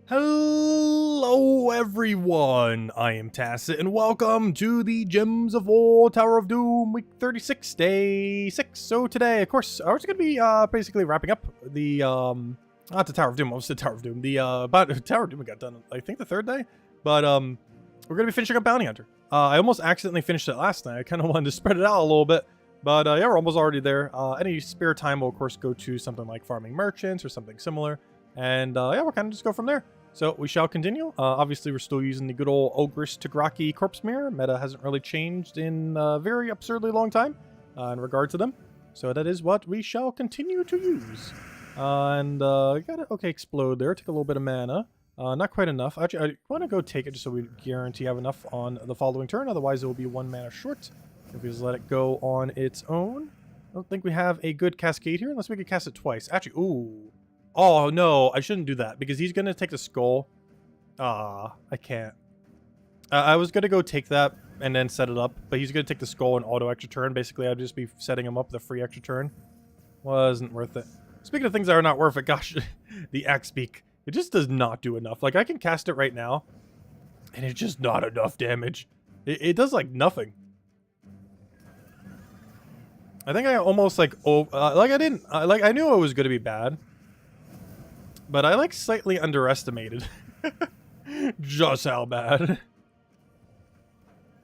Hello everyone, I am Tacit and welcome to the Gems of War Tower of Doom week 36, day 6. So today, of course, we're just going to be basically wrapping up the, not the Tower of Doom, I was the Tower of Doom, the, Tower of Doom we got done, I think the third day, but we're going to be finishing up Bounty Hunter. I almost accidentally finished it last night, I kind of wanted to spread it out a little bit, but yeah, we're almost already there. Any spare time will of course go to something like farming merchants or something similar. And yeah, we'll kind of just go from there. So we shall continue. Obviously, we're still using the good old Ogress Tigraki Corpse Mirror. Meta hasn't really changed in a very absurdly long time in regard to them. So that is what we shall continue to use. And got it. Okay, explode there. Take a little bit of mana. Not quite enough. Actually, I want to go take it just so we guarantee have enough on the following turn. Otherwise, it will be 1 mana short if we just let it go on its own. I don't think we have a good cascade here unless we could cast it twice. Actually, ooh. Oh, no, I shouldn't do that because he's going to take the skull. I can't. I was going to go take that and then set it up, but he's going to take the skull and auto extra turn. Basically, I'd just be setting him up with a free extra turn. Wasn't worth it. Speaking of things that are not worth it, gosh, the axe beak. It just does not do enough. Like, I can cast it right now, and it's just not enough damage. It does, like, nothing. I think I almost, like, I knew it was going to be bad. But I, like, slightly underestimated just how bad.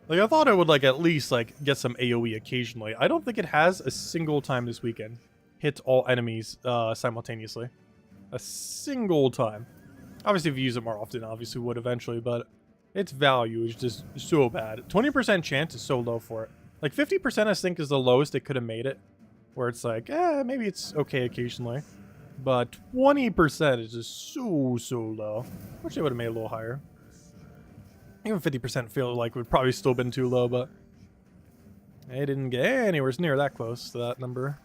Like, I thought I would, like, at least, like, get some AoE occasionally. I don't think it has a single time this weekend hit all enemies simultaneously. A single time. Obviously, if you use it more often, obviously would eventually, but its value is just so bad. 20% chance is so low for it. Like, 50% I think is the lowest it could have made it. Where it's like, maybe it's okay occasionally. But 20% is just so low. Wish I would have made it a little higher. Even 50% feel like would probably still been too low, but I didn't get anywhere near that close to that number.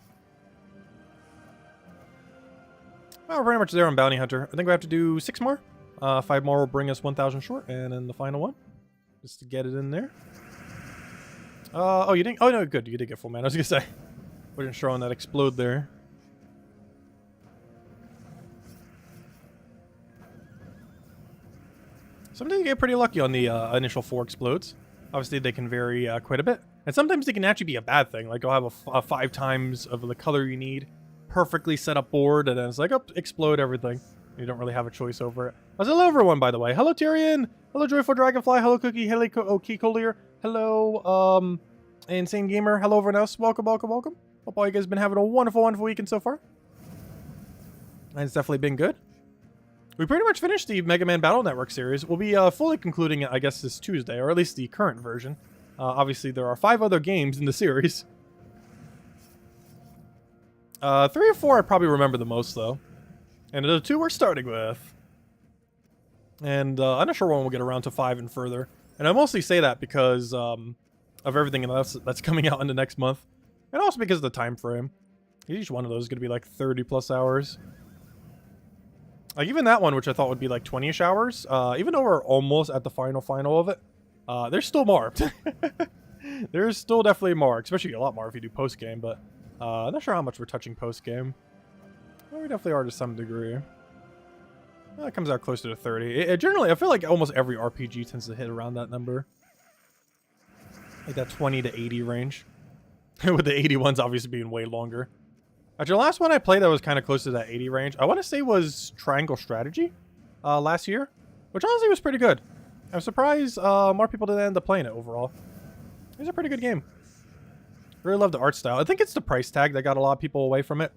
Well, we're pretty much there on Bounty Hunter. I think we have to do 6 more. 5 more will bring us 1,000 short, and then the final one. Just to get it in there. Oh, you didn't? Oh, no, good. You did get full mana. I was going to say. Wasn't sure on that explode there. Sometimes you get pretty lucky on the initial 4 explodes. Obviously, they can vary quite a bit. And sometimes they can actually be a bad thing. Like, you'll have a 5 times of the color you need. Perfectly set up board, and then it's like, oh, explode everything. You don't really have a choice over it. Hello, everyone, by the way. Hello, Tyrion. Hello, Joyful Dragonfly. Hello, Cookie. Hello, Keycolier. Hello, Insane Gamer. Hello, everyone else. Welcome, welcome, welcome. Hope all you guys have been having a wonderful, wonderful weekend so far. And it's definitely been good. We pretty much finished the Mega Man Battle Network series. We'll be fully concluding it, I guess, this Tuesday, or at least the current version. Obviously, there are 5 other games in the series. 3 or 4 I probably remember the most, though. And the 2 we're starting with. And I'm not sure when we'll get around to 5 and further. And I mostly say that because of everything that's coming out in the next month. And also because of the time frame. Each one of those is going to be like 30 plus hours. Like, even that one, which I thought would be like 20-ish hours, even though we're almost at the final of it, there's still more. There's still definitely more, especially a lot more if you do post-game, but I'm not sure how much we're touching post-game. Well, we definitely are to some degree. Well, it comes out closer to 30. Generally, I feel like almost every RPG tends to hit around that number. Like that 20 to 80 range. With the 80 ones obviously being way longer. Actually, the last one I played that was kind of close to that 80 range, I want to say was Triangle Strategy last year, which honestly was pretty good. I'm surprised more people didn't end up playing it overall. It was a pretty good game. Really love the art style. I think it's the price tag that got a lot of people away from it.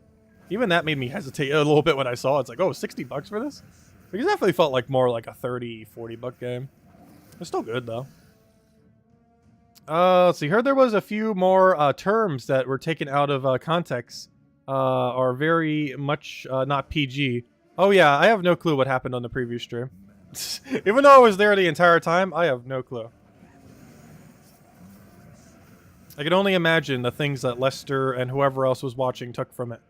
Even that made me hesitate a little bit when I saw it. It's like, oh, 60 bucks for this? Because it definitely felt like more like a 30, 40 buck game. It's still good, though. Let's see. Heard there was a few more terms that were taken out of context. Are very much not PG. Oh yeah, I have no clue what happened on the preview stream. Even though I was there the entire time, I have no clue. I can only imagine the things that Lester and whoever else was watching took from it.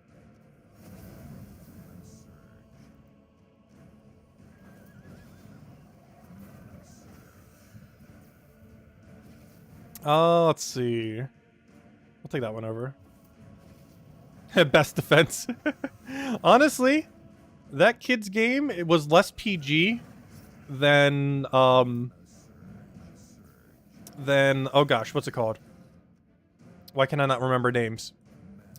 Let's see. I'll take that one over. Best defense. Honestly, that kid's game, it was less PG than oh gosh, what's it called? Why can I not remember names?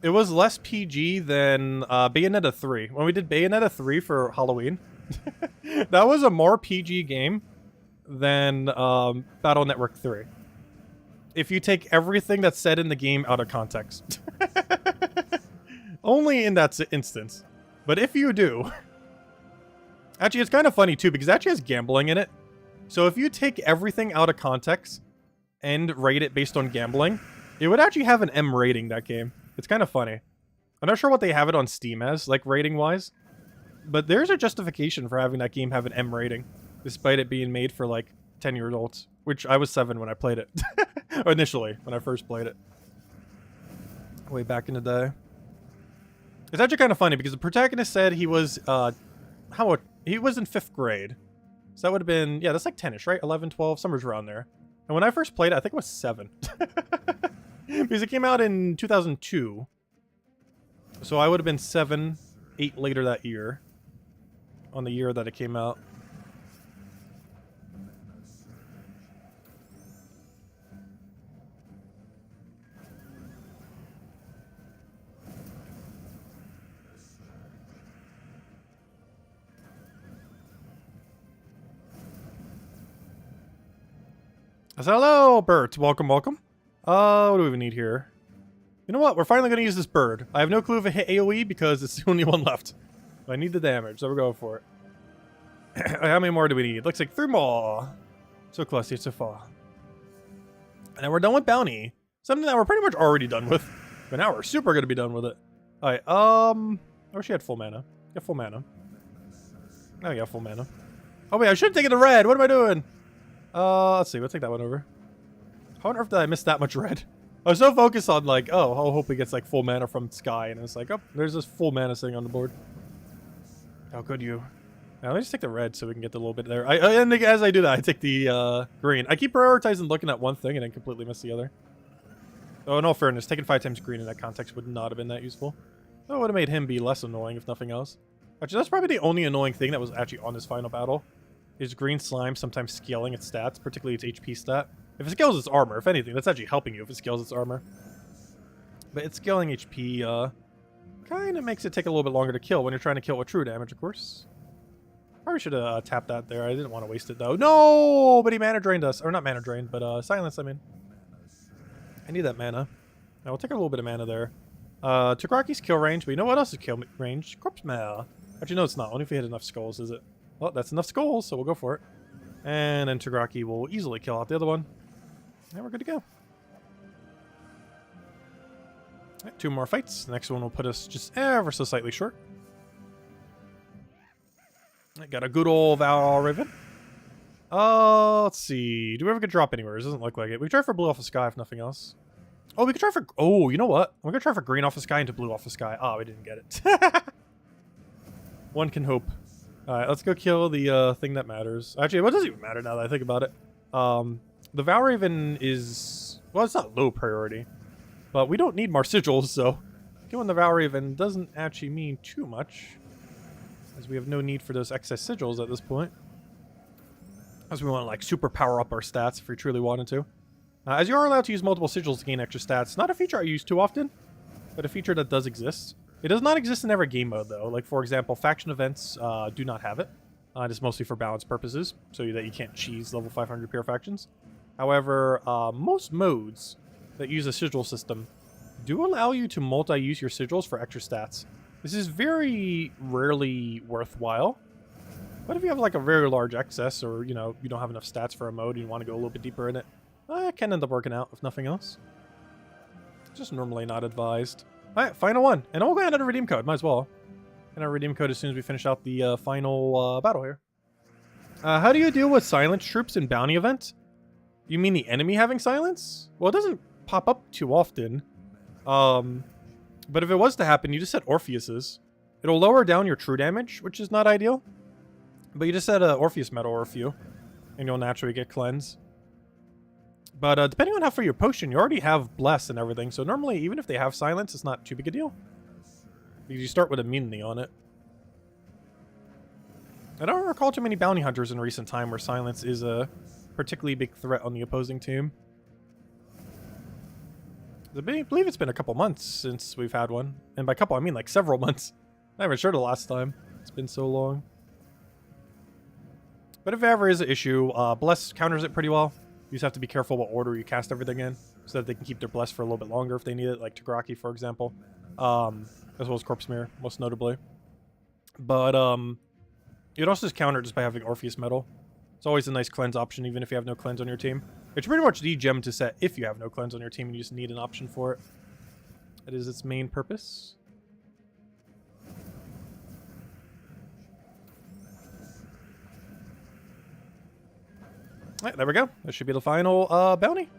It was less PG than Bayonetta 3. When we did Bayonetta 3 for Halloween, that was a more PG game than Battle Network 3. If you take everything that's said in the game out of context. Only in that instance. But if you do... Actually, it's kind of funny too, because it actually has gambling in it. So if you take everything out of context and rate it based on gambling, it would actually have an M rating, that game. It's kind of funny. I'm not sure what they have it on Steam as, like, rating-wise. But there's a justification for having that game have an M rating, despite it being made for, like, 10-year-olds. Which I was 7 when I played it. Or initially, when I first played it. Way back in the day. It's actually kind of funny, because the protagonist said he was, he was in 5th grade. So that would have been, yeah, that's like 10-ish, right? 11, 12, somewhere around there. And when I first played it, I think it was 7. Because it came out in 2002. So I would have been 7, 8 later that year. On the year that it came out. I said, hello, Bert. Welcome, welcome. What do we even need here? You know what? We're finally going to use this bird. I have no clue if it hit AoE because it's the only one left. But I need the damage, so we're going for it. How many more do we need? Looks like 3 more. So close, yet so far. And then we're done with Bounty. Something that we're pretty much already done with. But now we're super going to be done with it. Alright, I wish you had full mana. Get full mana. Now you got full mana. Oh wait, I should have taken the red. What am I doing? Let's see. We'll take that one over. I wonder if I missed that much red. I was so focused on, like, oh, I hope he gets, like, full mana from Sky. And it's like, oh, there's this full mana sitting on the board. How good you. Now, let me just take the red so we can get the little bit there. And as I do that, I take the green. I keep prioritizing looking at one thing and then completely miss the other. Oh, in all fairness, taking 5 times green in that context would not have been that useful. That would have made him be less annoying, if nothing else. Actually, that's probably the only annoying thing that was actually on this final battle. Is green slime sometimes scaling its stats, particularly its HP stat. If it scales its armor, if anything, that's actually helping you if it scales its armor. But its scaling HP, kind of makes it take a little bit longer to kill when you're trying to kill with true damage, of course. Probably should have tapped that there. I didn't want to waste it, though. No! But he mana drained us. Or not mana drained, but silence, I mean. I need that mana. Now, we'll take a little bit of mana there. Took Rocky's kill range, but you know what else is kill range? Corpse Mail. Actually, no, it's not. Only if we hit enough skulls, is it? Well, that's enough skulls, so we'll go for it. And then Tagraki will easily kill out the other one. And we're good to go. Right, 2 more fights. The next one will put us just ever so slightly short. I got a good old Val Raven. Let's see. Do we ever get drop anywhere? It doesn't look like it. We could try for blue off the sky if nothing else. Oh, we could try for... Oh, you know what? We're going to try for green off the sky into blue off the sky. Oh, we didn't get it. One can hope. Alright, let's go kill the thing that matters. Actually, what does even matter now that I think about it? The Valraven is... Well, it's not low priority. But we don't need more sigils, so... Killing the Valraven doesn't actually mean too much. As we have no need for those excess sigils at this point. As we want to, like, super power up our stats if we truly wanted to. As you are allowed to use multiple sigils to gain extra stats. Not a feature I use too often, but a feature that does exist. It does not exist in every game mode, though. Like, for example, faction events do not have it. It is mostly for balance purposes, so that you can't cheese level 500 pure factions. However, most modes that use a sigil system do allow you to multi-use your sigils for extra stats. This is very rarely worthwhile. But if you have, like, a very large excess, or, you know, you don't have enough stats for a mode and you want to go a little bit deeper in it, it can end up working out, if nothing else. Just normally not advised. Alright, final one. And I'll go ahead and redeem code. Might as well. And I'll redeem code as soon as we finish out the final battle here. How do you deal with silence troops in bounty event? You mean the enemy having silence? Well, it doesn't pop up too often. But if it was to happen, you just set Orpheus's. It'll lower down your true damage, which is not ideal. But you just set Orpheus Metal or a few. And you'll naturally get cleanse. But depending on how far your potion, you already have Bless and everything. So normally, even if they have silence, it's not too big a deal. Because you start with immunity on it. I don't recall too many bounty hunters in recent time where silence is a particularly big threat on the opposing team. I believe it's been a couple months since we've had one. And by couple, I mean like several months. Not even sure the last time. It's been so long. But if ever is an issue, Bless counters it pretty well. You just have to be careful what order you cast everything in, so that they can keep their Bless for a little bit longer if they need it, like Tagraki, for example. As well as Corpse Mirror, most notably. But, you'd also just counter just by having Orpheus Metal. It's always a nice cleanse option, even if you have no cleanse on your team. It's pretty much the gem to set if you have no cleanse on your team and you just need an option for it. That is its main purpose. Alright, there we go. That should be the final bounty.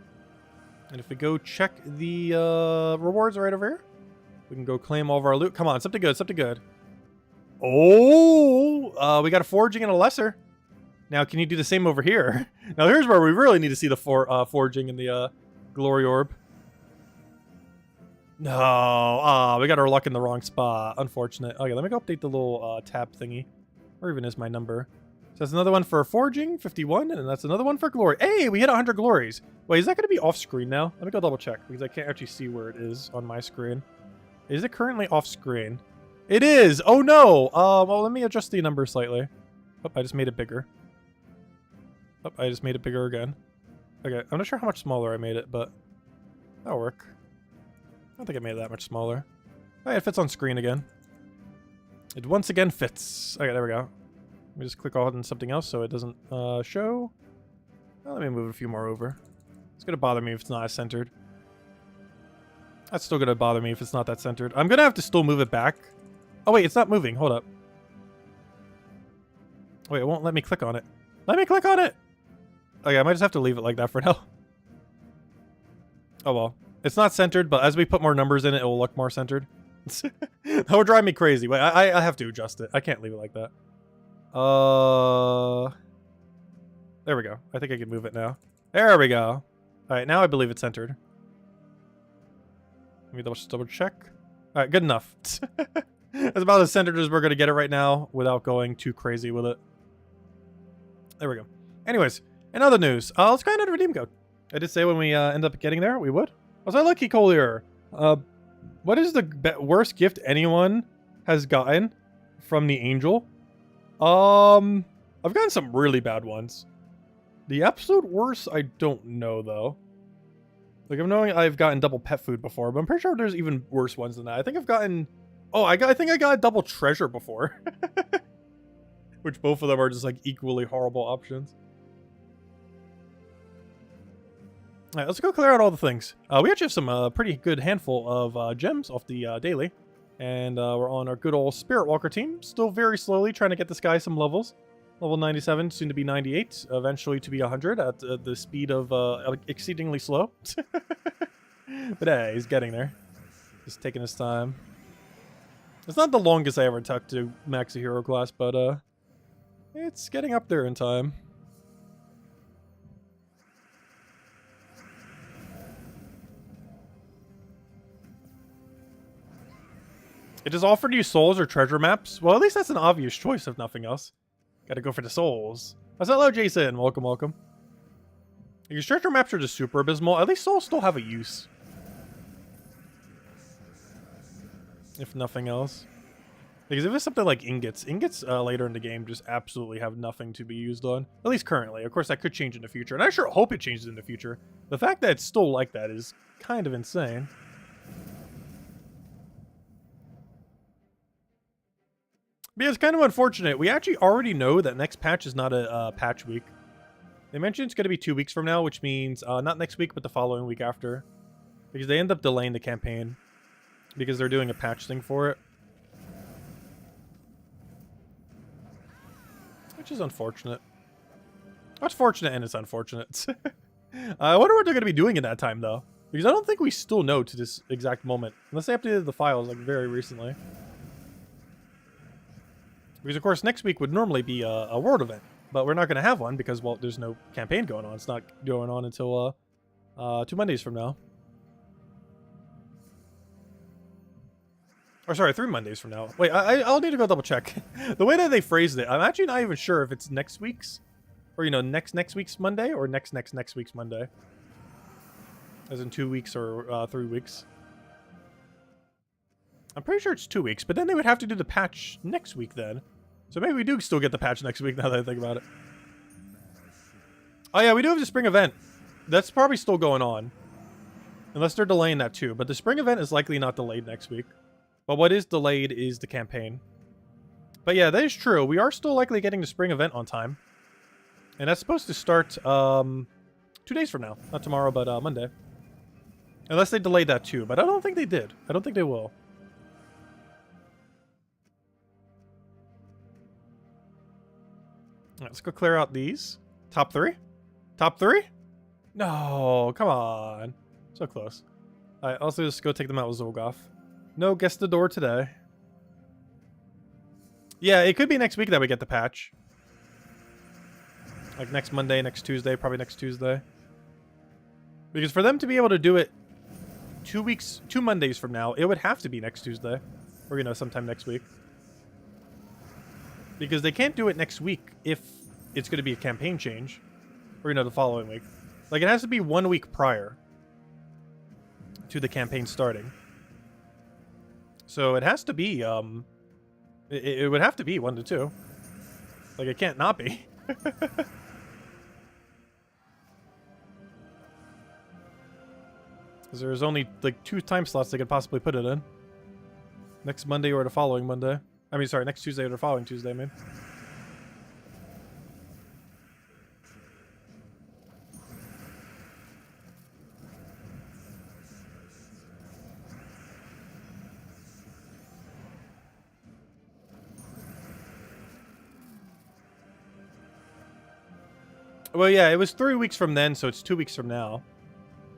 And if we go check the rewards right over here, we can go claim all of our loot. Come on, something good, something good. Oh, we got a foraging and a lesser. Now, can you do the same over here? Now, here's where we really need to see the foraging and the glory orb. No, we got our luck in the wrong spot. Unfortunate. Okay, let me go update the little tab thingy. Where even is my number? So that's another one for foraging, 51, and that's another one for glory. Hey, we hit 100 glories. Wait, is that going to be off screen now? Let me go double check because I can't actually see where it is on my screen. Is it currently off screen? It is. Oh no. Well, let me adjust the number slightly. Oh, I just made it bigger. Oh, I just made it bigger again. Okay, I'm not sure how much smaller I made it, but that'll work. I don't think I made it that much smaller. Oh, yeah, it fits on screen again. It once again fits. Okay, there we go. Let me just click on something else so it doesn't show. Well, let me move a few more over. It's going to bother me if it's not as centered. That's still going to bother me if it's not that centered. I'm going to have to still move it back. Oh, wait, it's not moving. Hold up. Wait, it won't let me click on it. Let me click on it! Okay, I might just have to leave it like that for now. Oh, well. It's not centered, but as we put more numbers in it, it will look more centered. That would drive me crazy. Wait, I have to adjust it. I can't leave it like that. There we go. I think I can move it now. There we go. Alright, now I believe it's centered. Let me double check. Alright, good enough. That's about as centered as we're going to get it right now without going too crazy with it. There we go. Anyways, in other news, let's grind out a redeem code. I did say when we end up getting there, we would. Was I lucky, Collier? What is the worst gift anyone has gotten from the Angel? I've gotten some really bad ones. The absolute worst, I don't know, though. Like, I'm knowing I've gotten double pet food before, but I'm pretty sure there's even worse ones than that. I think I've gotten... Oh, I think I got a double treasure before. Which both of them are just, like, equally horrible options. Alright, let's go clear out all the things. We actually have some pretty good handful of gems off the daily. And we're on our good old Spirit Walker team. Still very slowly trying to get this guy some levels. Level 97, soon to be 98. Eventually to be 100 at the speed of exceedingly slow. But hey, he's getting there. Just taking his time. It's not the longest I ever took to max a hero class, but it's getting up there in time. It just offered you souls or treasure maps. Well, at least that's an obvious choice, if nothing else. Gotta go for the souls. What's up, hello, Jason? Welcome, welcome. Because treasure maps are just super abysmal. At least souls still have a use. If nothing else. Because if it's something like ingots later in the game just absolutely have nothing to be used on. At least currently. Of course, that could change in the future. And I sure hope it changes in the future. The fact that it's still like that is kind of insane. But yeah, it's kind of unfortunate. We actually already know that next patch is not a patch week. They mentioned it's going to be 2 weeks from now, which means not next week, but the following week after. Because they end up delaying the campaign. Because they're doing a patch thing for it. Which is unfortunate. It's fortunate and it's unfortunate. I wonder what they're going to be doing in that time, though. Because I don't think we still know to this exact moment. Unless they updated the files, like, very recently. Because, of course, next week would normally be a world event. But we're not going to have one because, well, there's no campaign going on. It's not going on until 2 Mondays from now. Or sorry, 3 Mondays from now. Wait, I'll need to go double check. The way that they phrased it, I'm actually not even sure if it's next week's, or you know, next week's Monday, or next week's Monday. As in 2 weeks or 3 weeks. I'm pretty sure it's 2 weeks, but then they would have to do the patch next week then. So maybe we do still get the patch next week now that I think about it. Oh yeah, we do have the spring event. That's probably still going on. Unless they're delaying that too. But the spring event is likely not delayed next week. But what is delayed is the campaign. But yeah, that is true. We are still likely getting the spring event on time. And that's supposed to start 2 days from now. Not tomorrow, but Monday. Unless they delayed that too. But I don't think they did. I don't think they will. Alright, let's go clear out these. Top 3? Top 3? No, come on. So close. Alright, also just go take them out with Zolgoth. No, guess the door today. Yeah, it could be next week that we get the patch. Like next Monday, next Tuesday, probably next Tuesday. Because for them to be able to do it 2 Mondays from now, it would have to be next Tuesday. Or, you know, sometime next week. Because they can't do it next week if it's going to be a campaign change. Or, you know, the following week. Like, it has to be 1 week prior to the campaign starting. So it has to be, it would have to be 1 to 2. Like, it can't not be. Because there's only, like, 2 time slots they could possibly put it in. Next Monday or the following Monday. I mean, sorry, next Tuesday or the following Tuesday, man. Well, yeah, it was 3 weeks from then, so it's 2 weeks from now.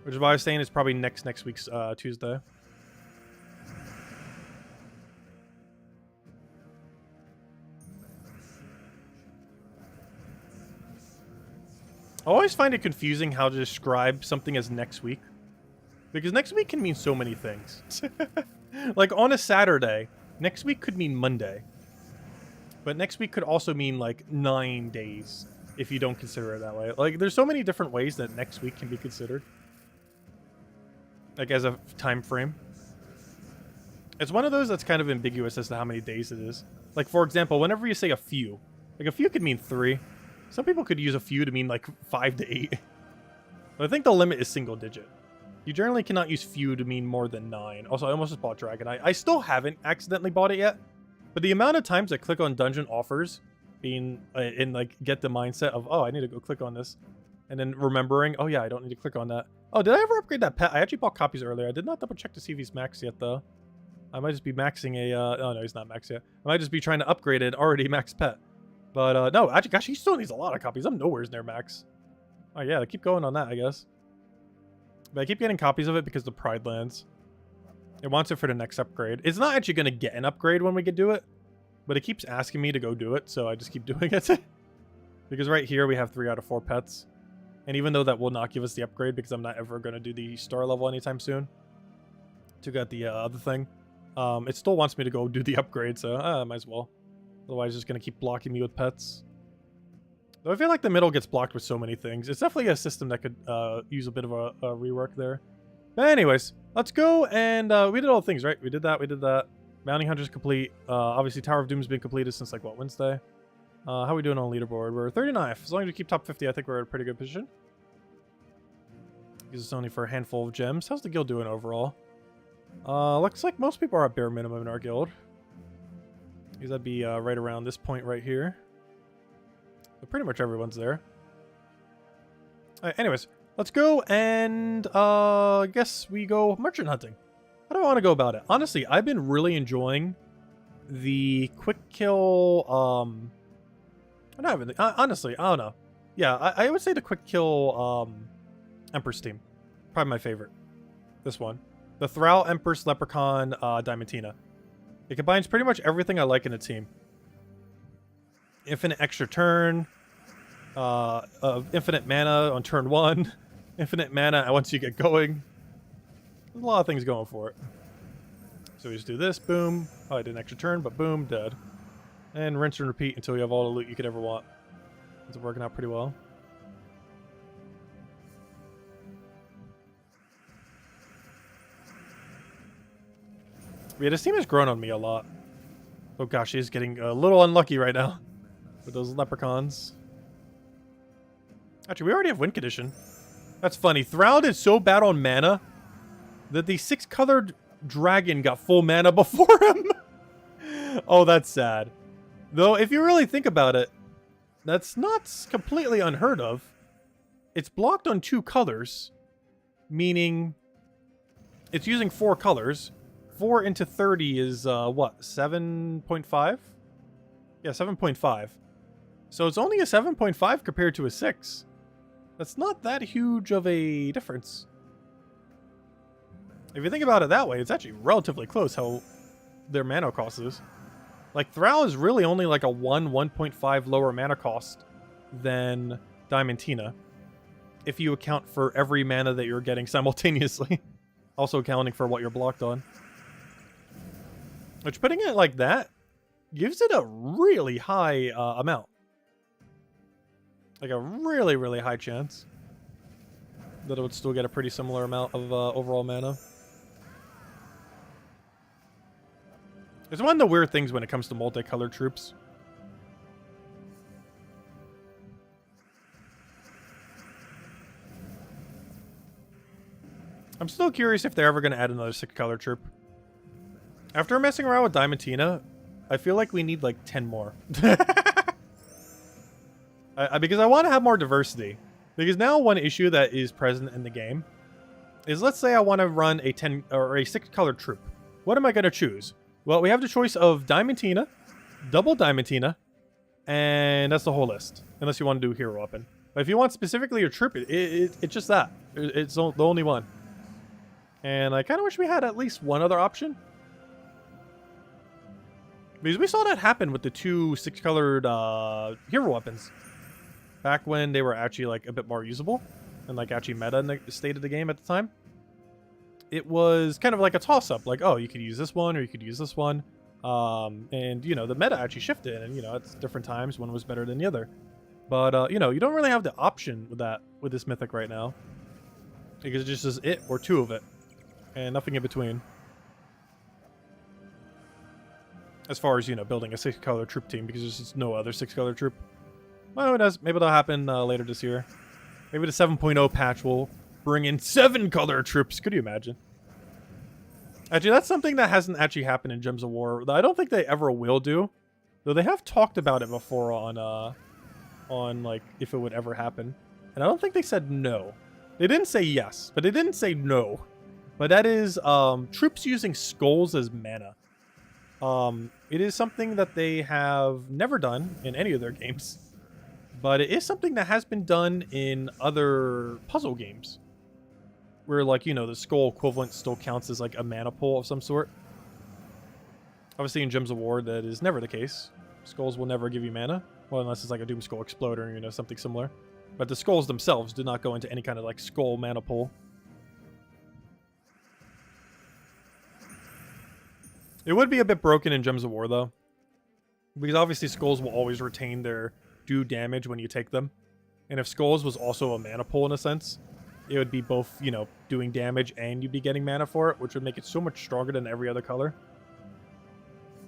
Which is why I was saying it's probably next week's Tuesday. I always find it confusing how to describe something as next week. Because next week can mean so many things. Like, on a Saturday, next week could mean Monday. But next week could also mean, like, 9 days, if you don't consider it that way. Like, there's so many different ways that next week can be considered. Like, as a time frame. It's one of those that's kind of ambiguous as to how many days it is. Like, for example, whenever you say a few. Like, a few could mean 3. Some people could use a few to mean, like, 5 to 8. But I think the limit is single digit. You generally cannot use few to mean more than 9. Also, I almost just bought Dragon. I still haven't accidentally bought it yet. But the amount of times I click on dungeon offers, being in, like, get the mindset of, oh, I need to go click on this. And then remembering, oh, yeah, I don't need to click on that. Oh, did I ever upgrade that pet? I actually bought copies earlier. I did not double check to see if he's maxed yet, though. I might just be maxing a, oh, no, he's not maxed yet. I might just be trying to upgrade an already maxed pet. But, no, actually, gosh, he still needs a lot of copies. I'm nowhere near max. Oh, yeah, I keep going on that, I guess. But I keep getting copies of it because the Pride lands. It wants it for the next upgrade. It's not actually going to get an upgrade when we do it. But it keeps asking me to go do it, so I just keep doing it. Because right here, we have 3 out of 4 pets. And even though that will not give us the upgrade, because I'm not ever going to do the star level anytime soon. To get the other thing. It still wants me to go do the upgrade, so I might as well. Otherwise, it's just going to keep blocking me with pets. Though I feel like the middle gets blocked with so many things. It's definitely a system that could use a bit of a rework there. But anyways, let's go and we did all the things, right? We did that, we did that. Bounty Hunter's complete. Obviously, Tower of Doom's been completed since, like, what, Wednesday? How are we doing on leaderboard? We're 39th. As long as we keep top 50, I think we're in a pretty good position. Because it's only for a handful of gems. How's the guild doing overall? Looks like most people are at bare minimum in our guild. Because that'd be right around this point right here. But pretty much everyone's there. Alright, anyways, let's go and I guess we go merchant hunting. How do I want to go about it? Honestly, I've been really enjoying the quick kill. Honestly, I don't know. Yeah, I would say the quick kill Empress team. Probably my favorite. This one. The Thrall, Empress, Leprechaun, Diamantina. It combines pretty much everything I like in a team. Infinite extra turn. Infinite mana on turn 1. Infinite mana once you get going. There's a lot of things going for it. So we just do this, boom. Oh, I did an extra turn, but boom, dead. And rinse and repeat until you have all the loot you could ever want. It's working out pretty well. Yeah, this team has grown on me a lot. Oh gosh, he's getting a little unlucky right now with those leprechauns. Actually, we already have win condition. That's funny. Thrall did so bad on mana that the 6-colored dragon got full mana before him. Oh, that's sad. Though, if you really think about it, that's not completely unheard of. It's blocked on 2 colors, meaning it's using 4 colors. 4 into 30 is, what, 7.5? Yeah, 7.5. So it's only a 7.5 compared to a 6. That's not that huge of a difference. If you think about it that way, it's actually relatively close how their mana cost is. Like, Thrall is really only like a 1.5 lower mana cost than Diamantina, if you account for every mana that you're getting simultaneously. Also accounting for what you're blocked on. Which, putting it like that, gives it a really high amount. Like a really, really high chance that it would still get a pretty similar amount of overall mana. It's one of the weird things when it comes to multicolored troops. I'm still curious if they're ever going to add another 6-color troop. After messing around with Diamantina, I feel like we need like 10 more. Because I want to have more diversity. Because now one issue that is present in the game is, let's say I want to run a 10 or a 6-color troop. What am I going to choose? Well, we have the choice of Diamantina, double Diamantina, and that's the whole list. Unless you want to do hero weapon. But if you want specifically a troop, it's just that. It's the only one. And I kind of wish we had at least one other option. Because we saw that happen with the 2 6-colored hero weapons. Back when they were actually like a bit more usable. And like actually meta in the state of the game at the time. It was kind of like a toss-up. Like, oh, you could use this one or you could use this one. And, you know, the meta actually shifted. And, you know, it's different times. One was better than the other. But, you know, you don't really have the option with that, with this mythic right now. Because it just is it or 2 of it. And nothing in between. As far as, you know, building a 6-color troop team, because there's just no other 6-color troop. Well, it does. Maybe that'll happen later this year. Maybe the 7.0 patch will bring in 7-color troops. Could you imagine? Actually, that's something that hasn't actually happened in Gems of War. I don't think they ever will do. Though they have talked about it before on like, if it would ever happen. And I don't think they said no. They didn't say yes, but they didn't say no. But that is troops using skulls as mana. It is something that they have never done in any of their games. But it is something that has been done in other puzzle games. Where, like, you know, the skull equivalent still counts as, like, a mana pool of some sort. Obviously, in Gems of War, that is never the case. Skulls will never give you mana. Well, unless it's, like, a Doom Skull Exploder, or, you know, something similar. But the skulls themselves do not go into any kind of, like, skull mana pool. It would be a bit broken in Gems of War, though. Because, obviously, skulls will always retain their do damage when you take them. And if skulls was also a mana pool, in a sense, it would be both, you know, doing damage and you'd be getting mana for it, which would make it so much stronger than every other color.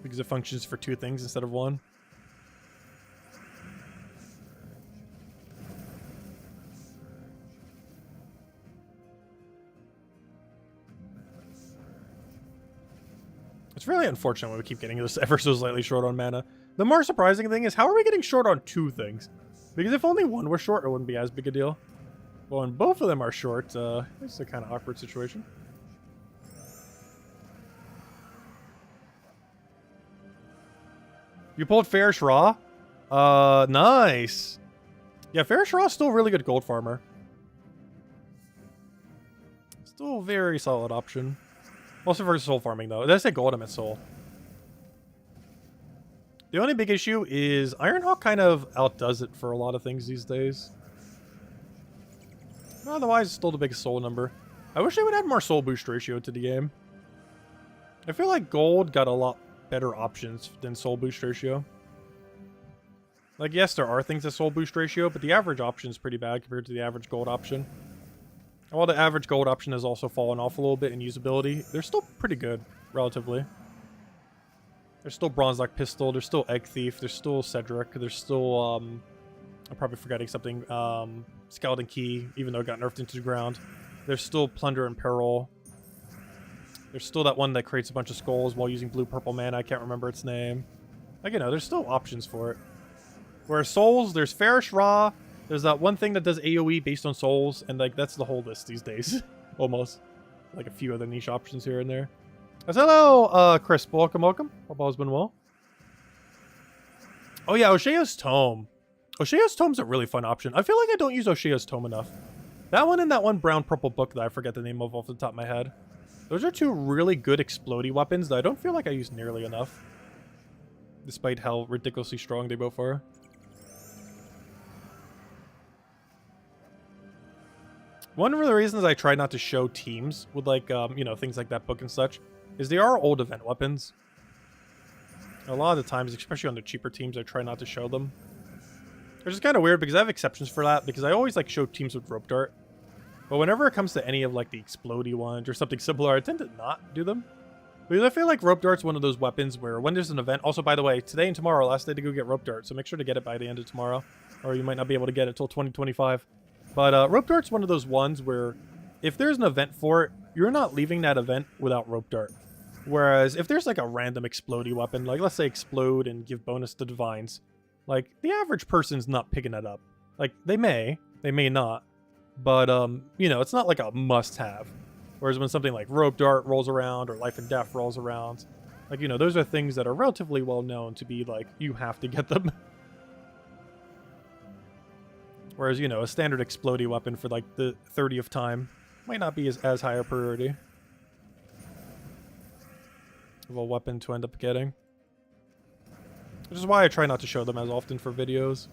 Because it functions for 2 things instead of 1. It's really unfortunate when we keep getting this ever so slightly short on mana. The more surprising thing is, how are we getting short on 2 things? Because if only one were short, it wouldn't be as big a deal. Well, when both of them are short, it's a kind of awkward situation. You pulled Fairish Raw? Nice. Yeah, Fairish Raw is still a really good gold farmer. Still a very solid option. Also for soul farming, though. Did I say gold? I meant soul. The only big issue is Ironhawk kind of outdoes it for a lot of things these days. Otherwise, it's still the biggest soul number. I wish they would add more soul boost ratio to the game. I feel like gold got a lot better options than soul boost ratio. Like, yes, there are things that soul boost ratio, but the average option is pretty bad compared to the average gold option. And while the average gold option has also fallen off a little bit in usability, they're still pretty good, relatively. There's still Bronze Lock Pistol, there's still Egg Thief, there's still Cedric, there's still, I'm probably forgetting something, Skeleton Key, even though it got nerfed into the ground. There's still Plunder and Peril. There's still that one that creates a bunch of skulls while using blue-purple mana, I can't remember its name. Like, you know, there's still options for it. Whereas Souls, there's Farish Ra, there's that one thing that does AoE based on Souls, and, like, that's the whole list these days. Almost. Like, a few other niche options here and there. Hello, Chris. Welcome. Hope all's been well. Oh, yeah, Oshea's Tome. Oshea's Tome's a really fun option. I feel like I don't use Oshea's Tome enough. That one and that one brown-purple book that I forget the name of off the top of my head. Those are two really good explodey weapons that I don't feel like I use nearly enough. Despite how ridiculously strong they both are. One of the reasons I try not to show teams with, like, you know, things like that book and such, is they are old event weapons. A lot of the times, especially on the cheaper teams, I try not to show them. Which is kind of weird because I have exceptions for that, because I always, like, show teams with Rope Dart. But whenever it comes to any of, like, the explodey ones or something similar, I tend to not do them. Because I feel like Rope Dart's one of those weapons where when there's an event... Also, by the way, today and tomorrow, last day to go get Rope Dart, so make sure to get it by the end of tomorrow. Or you might not be able to get it till 2025. But Rope Dart's one of those ones where if there's an event for it, you're not leaving that event without Rope Dart. Whereas if there's, like, a random explodey weapon, like, let's say Explode and give bonus to Divines, like, the average person's not picking that up. Like, they may not. But, you know, it's not like a must-have. Whereas when something like Rope Dart rolls around or Life and Death rolls around, like, you know, those are things that are relatively well known to be, like, you have to get them. Whereas, you know, a standard explodey weapon for, like, the 30th time might not be as high a priority of a weapon to end up getting. Which is why I try not to show them as often for videos,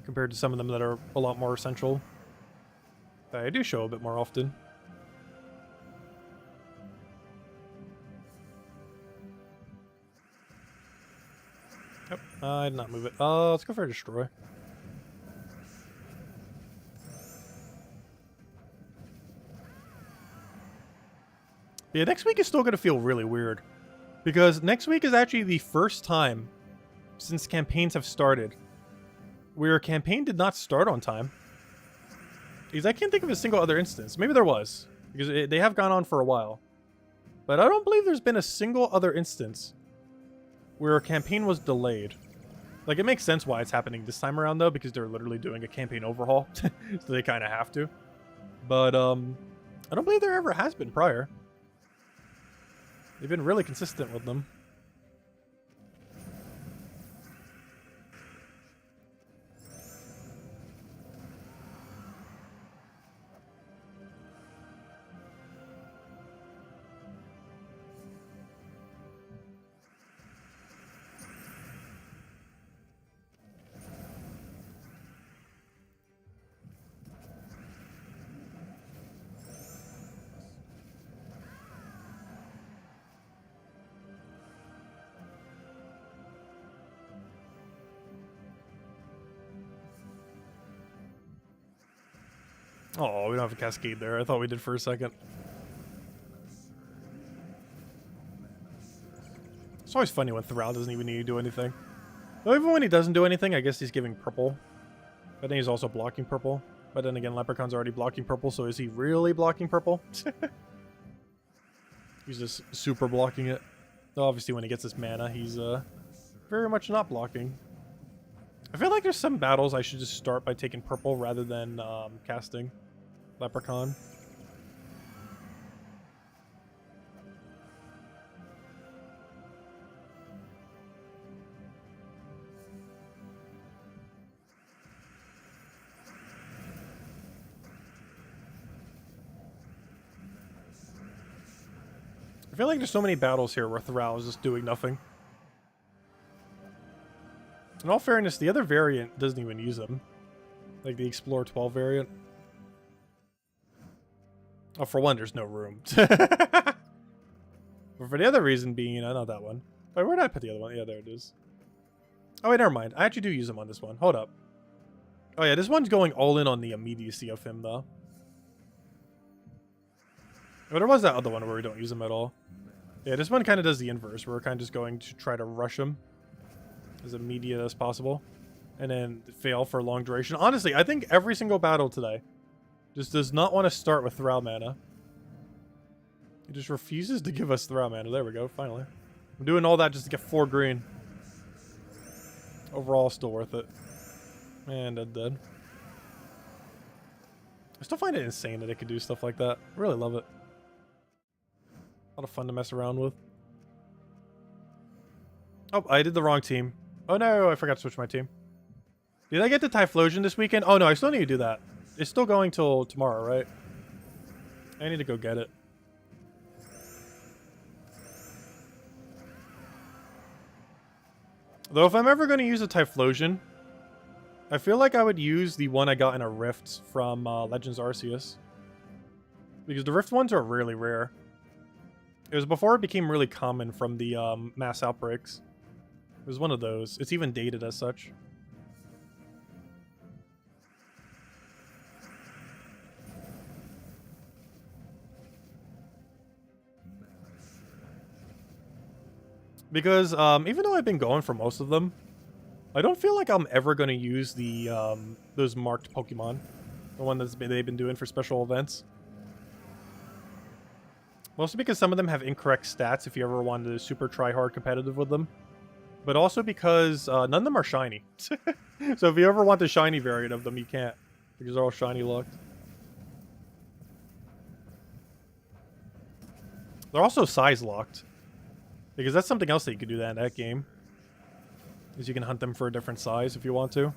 compared to some of them that are a lot more essential, that I do show a bit more often. Yep, I did not move it. Let's go for a Destroy. Yeah, next week is still going to feel really weird. Because next week is actually the first time since campaigns have started where a campaign did not start on time. Because I can't think of a single other instance. Maybe there was, because they have gone on for a while. But I don't believe there's been a single other instance where a campaign was delayed. Like, it makes sense why it's happening this time around, though, because they're literally doing a campaign overhaul. So they kind of have to. But, I don't believe there ever has been prior. They've been really consistent with them. Oh, we don't have a Cascade there. I thought we did for a second. It's always funny when Thrall doesn't even need to do anything. Though even when he doesn't do anything, I guess he's giving purple. But then he's also blocking purple. But then again, Leprechaun's already blocking purple, so is he really blocking purple? He's just super blocking it. Though obviously when he gets his mana, he's very much not blocking. I feel like there's some battles I should just start by taking purple rather than casting Leprechaun. I feel like there's so many battles here where Thrall is just doing nothing. In all fairness, the other variant doesn't even use them. Like the Explore 12 variant. Oh, for one, there's no room. But for the other reason being, you know, not that one. Wait, where did I put the other one? Yeah, there it is. Oh, wait, never mind. I actually do use him on this one. Hold up. Oh, yeah, this one's going all in on the immediacy of him, though. But there was that other one where we don't use him at all. Yeah, this one kind of does the inverse, where we're kind of just going to try to rush him as immediate as possible. And then fail for long duration. Honestly, I think every single battle today just does not want to start with Throw mana. It just refuses to give us Throw mana. There we go, finally. I'm doing all that just to get 4 green. Overall, still worth it. And dead. I still find it insane that it could do stuff like that. I really love it. A lot of fun to mess around with. Oh, I did the wrong team. Oh no, I forgot to switch my team. Did I get the Typhlosion this weekend? Oh no, I still need to do that. It's still going till tomorrow, right? I need to go get it. Though if I'm ever going to use a Typhlosion, I feel like I would use the one I got in a Rift from Legends Arceus. Because the Rift ones are really rare. It was before it became really common from the mass outbreaks. It was one of those. It's even dated as such. Because even though I've been going for most of them, I don't feel like I'm ever going to use the those marked Pokemon. The one they've been doing for special events. Mostly because some of them have incorrect stats if you ever wanted to super try hard competitive with them. But also because none of them are shiny. So if you ever want the shiny variant of them, you can't. Because they're all shiny locked. They're also size locked. Because that's something else that you could do that in that game. Is you can hunt them for a different size if you want to.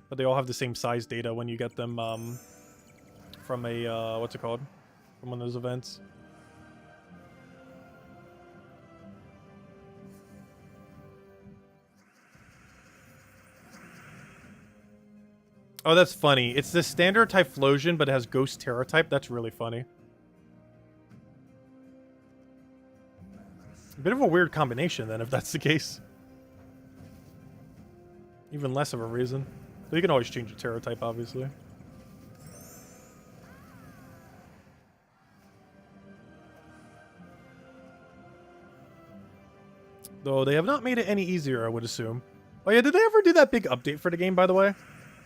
But they all have the same size data when you get them from a, what's it called? From one of those events. Oh, that's funny. It's the standard Typhlosion, but it has Ghost Terra type. That's really funny. A bit of a weird combination, then, if that's the case. Even less of a reason. But you can always change your Terra type, obviously. Though they have not made it any easier, I would assume. Oh yeah, did they ever do that big update for the game, by the way?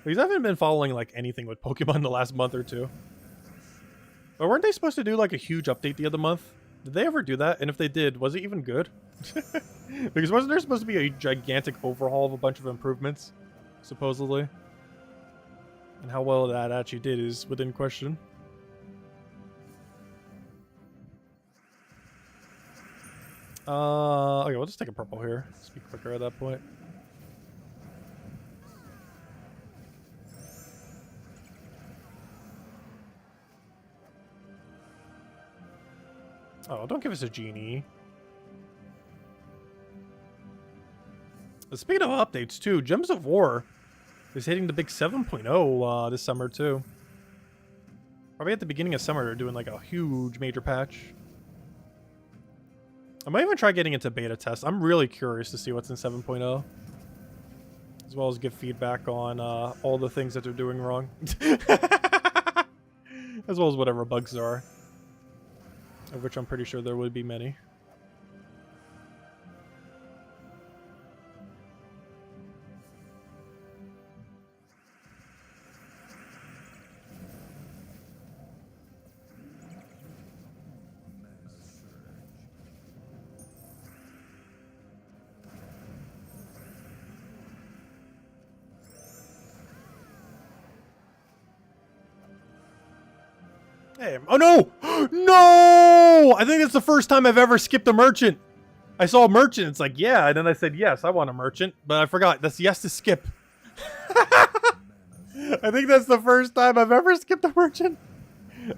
Because I haven't been following, like, anything with Pokemon the last month or two. But weren't they supposed to do, like, a huge update the other month? Did they ever do that? And if they did, was it even good? Because wasn't there supposed to be a gigantic overhaul of a bunch of improvements? Supposedly. And how well that actually did is within question. Okay, we'll just take a purple here. Let's be quicker at that point. Oh, don't give us a genie. Speaking of updates, too, Gems of War is hitting the big 7.0 this summer, too. Probably at the beginning of summer, they're doing like a huge major patch. I might even try getting into beta test. I'm really curious to see what's in 7.0. As well as give feedback on all the things that they're doing wrong. As well as whatever bugs there are. Of which I'm pretty sure there would be many. Hey, oh no! No! I think it's the first time I've ever skipped a merchant. I saw a merchant, it's like, yeah, and then I said, yes, I want a merchant, but I forgot, that's yes to skip. I think that's the first time I've ever skipped a merchant.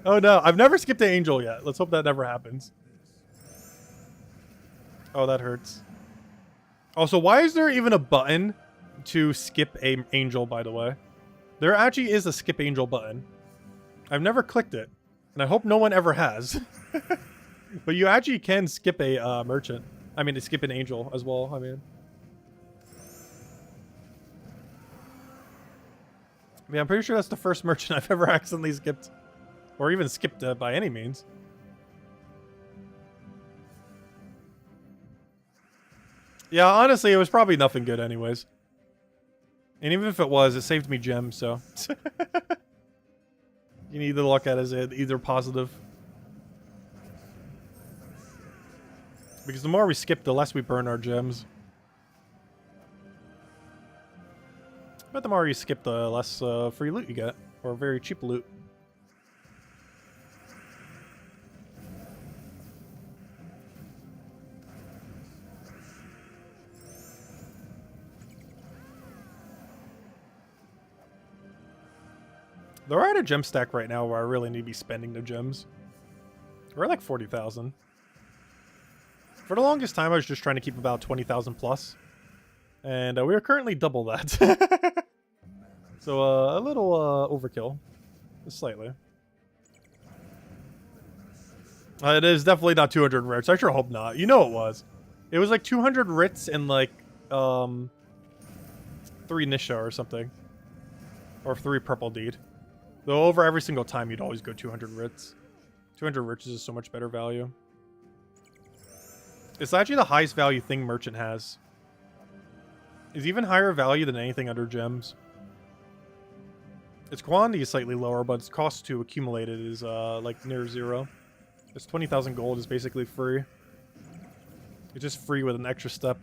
Oh no, I've never skipped an angel yet. Let's hope that never happens. Oh, that hurts. Also, why is there even a button to skip an angel, by the way? There actually is a skip angel button. I've never clicked it. And I hope no one ever has. But you actually can skip a merchant. I mean, skip an angel as well, I mean. I mean, I'm pretty sure that's the first merchant I've ever accidentally skipped. Or even skipped by any means. Yeah, honestly, it was probably nothing good anyways. And even if it was, it saved me gems, so... You need to look at it as either positive. Because the more we skip, the less we burn our gems. But the more you skip, the less free loot you get. Or very cheap loot. They're at a gem stack right now where I really need to be spending the gems. We're at like 40,000. For the longest time, I was just trying to keep about 20,000 plus. And we are currently double that. So a little overkill. Just slightly. It is definitely not 200 writs. I sure hope not. You know it was. It was like 200 writs and like 3 Nisha or something. Or 3 purple deed. Though over every single time, you'd always go 200 writs. 200 writs is so much better value. It's actually the highest value thing merchant has. It's even higher value than anything under gems. Its quantity is slightly lower, but its cost to accumulate it is like near 0. Its 20,000 gold is basically free. It's just free with an extra step.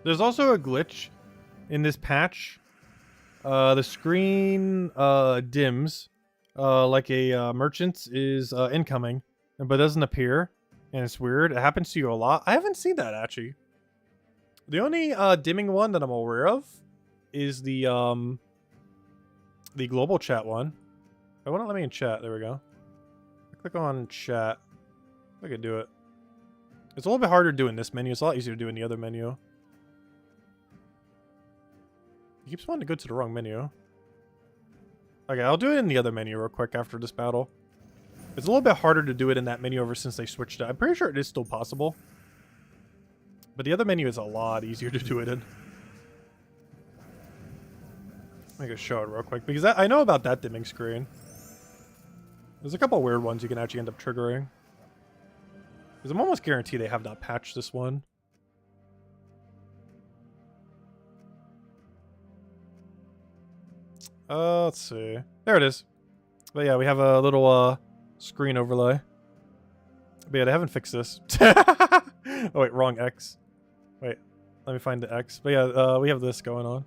There's also a glitch in this patch. The screen dims like a merchant is incoming, but doesn't appear, and it's weird. It happens to you a lot. I haven't seen that actually. The only dimming one that I'm aware of is the global chat one. I won't let me in chat. There we go. I click on chat. I could do it. It's a little bit harder doing this menu. It's a lot easier to do in the other menu. He keeps wanting to go to the wrong menu. Okay, I'll do it in the other menu real quick after this battle. It's a little bit harder to do it in that menu ever since they switched it. I'm pretty sure it is still possible. But the other menu is a lot easier to do it in. Let me go show it real quick. Because I know about that dimming screen. There's a couple weird ones you can actually end up triggering. Because I'm almost guaranteed they have not patched this one. Let's see. There it is. But yeah, we have a little screen overlay. But yeah, they haven't fixed this. Oh wait, wrong X. Wait, let me find the X. But yeah, we have this going on.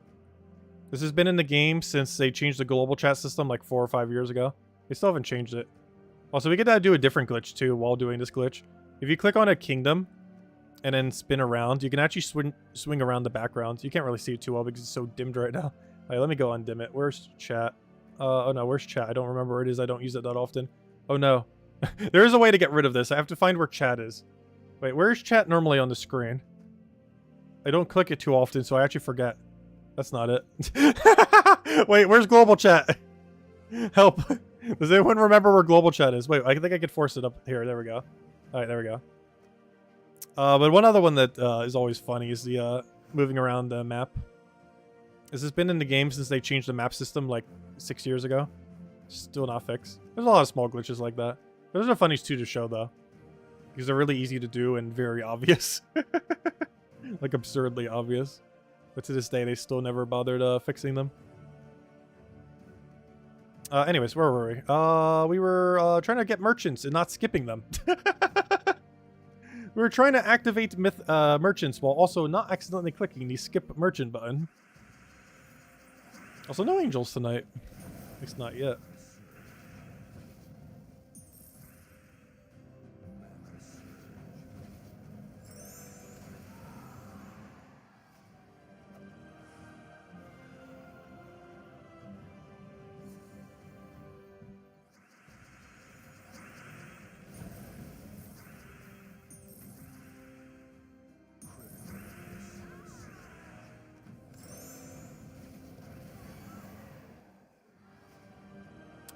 This has been in the game since they changed the global chat system like 4 or 5 years ago. They still haven't changed it. Also, we get to do a different glitch too while doing this glitch. If you click on a kingdom and then spin around, you can actually swing around the background. You can't really see it too well because it's so dimmed right now. Alright, let me go undim it. Where's chat? Oh no, where's chat? I don't remember where it is. I don't use it that often. Oh no. There is a way to get rid of this. I have to find where chat is. Wait, where's chat normally on the screen? I don't click it too often, so I actually forget. That's not it. Wait, where's global chat? Help. Does anyone remember where global chat is? Wait, I think I could force it up here. There we go. Alright, there we go. But one other one that is always funny is the moving around the map. This has been in the game since they changed the map system like 6 years ago. Still not fixed. There's a lot of small glitches like that. Those are funnies too to show though. Because they're really easy to do and very obvious. Like absurdly obvious. But to this day, they still never bothered fixing them. Anyways, where were we? We were trying to get merchants and not skipping them. We were trying to activate merchants while also not accidentally clicking the skip merchant button. Also, no angels tonight. At least not yet.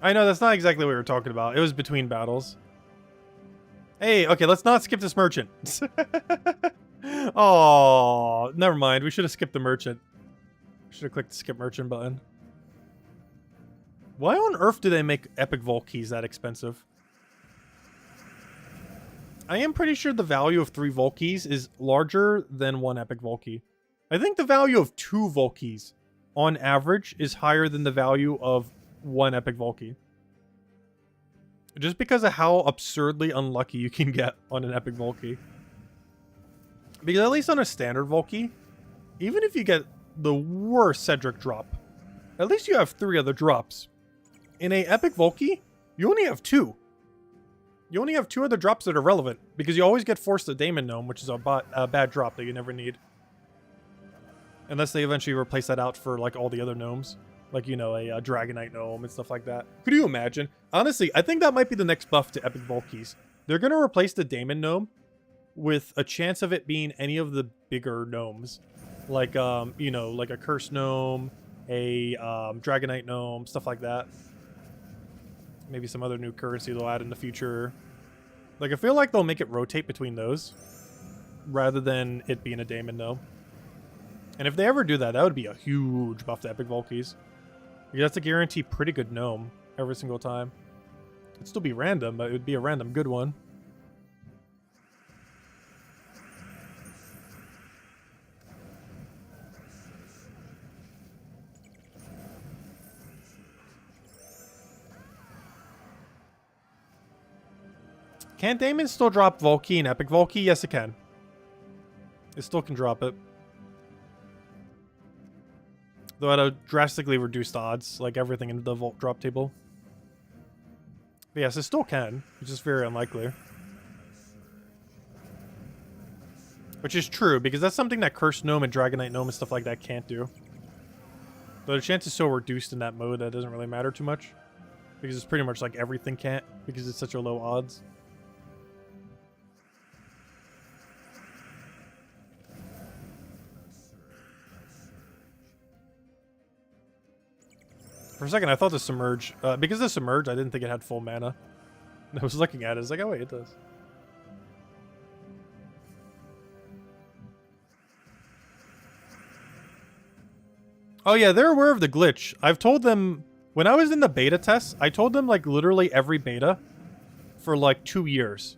I know, that's not exactly what we were talking about. It was between battles. Hey, okay, let's not skip this merchant. Oh, never mind. We should have skipped the merchant. Should have clicked the skip merchant button. Why on earth do they make epic vault keys that expensive? I am pretty sure the value of 3 vault keys is larger than 1 epic vault key. I think the value of 2 vault keys on average is higher than the value of 1 epic vault key. Just because of how absurdly unlucky you can get on an epic vault key. Because at least on a standard vault key, even if you get the worst Cedric drop, at least you have 3 other drops. In a epic vault key, you only have 2. You only have 2 other drops that are relevant, because you always get forced a Daemon Gnome, which is a bad drop that you never need. Unless they eventually replace that out for, like, all the other gnomes. Like, you know, a Dragonite Gnome and stuff like that. Could you imagine? Honestly, I think that might be the next buff to epic vault keys. They're going to replace the Daemon Gnome with a chance of it being any of the bigger gnomes. Like, you know, like a Curse Gnome, a Dragonite Gnome, stuff like that. Maybe some other new currency they'll add in the future. Like, I feel like they'll make it rotate between those rather than it being a Daemon Gnome. And if they ever do that, that would be a huge buff to epic vault keys. Because that's a guarantee pretty good gnome every single time. It'd still be random, but it would be a random good one. Can Daemon still drop Volkey and Epic Volkey? Yes, it can. It still can drop it. Though at a drastically reduced odds, like everything in the Vault drop table. But yes, it still can. It's just very unlikely. Which is true, because that's something that Cursed Gnome and Dragonite Gnome and stuff like that can't do. Though the chance is so reduced in that mode that it doesn't really matter too much. Because it's pretty much like everything can't, because it's such a low odds. For a second, I thought the Submerge... because the Submerge, I didn't think it had full mana. I was looking at it, I was like, oh wait, it does. Oh yeah, they're aware of the glitch. I've told them... When I was in the beta test, I told them, like, literally every beta for, like, 2 years.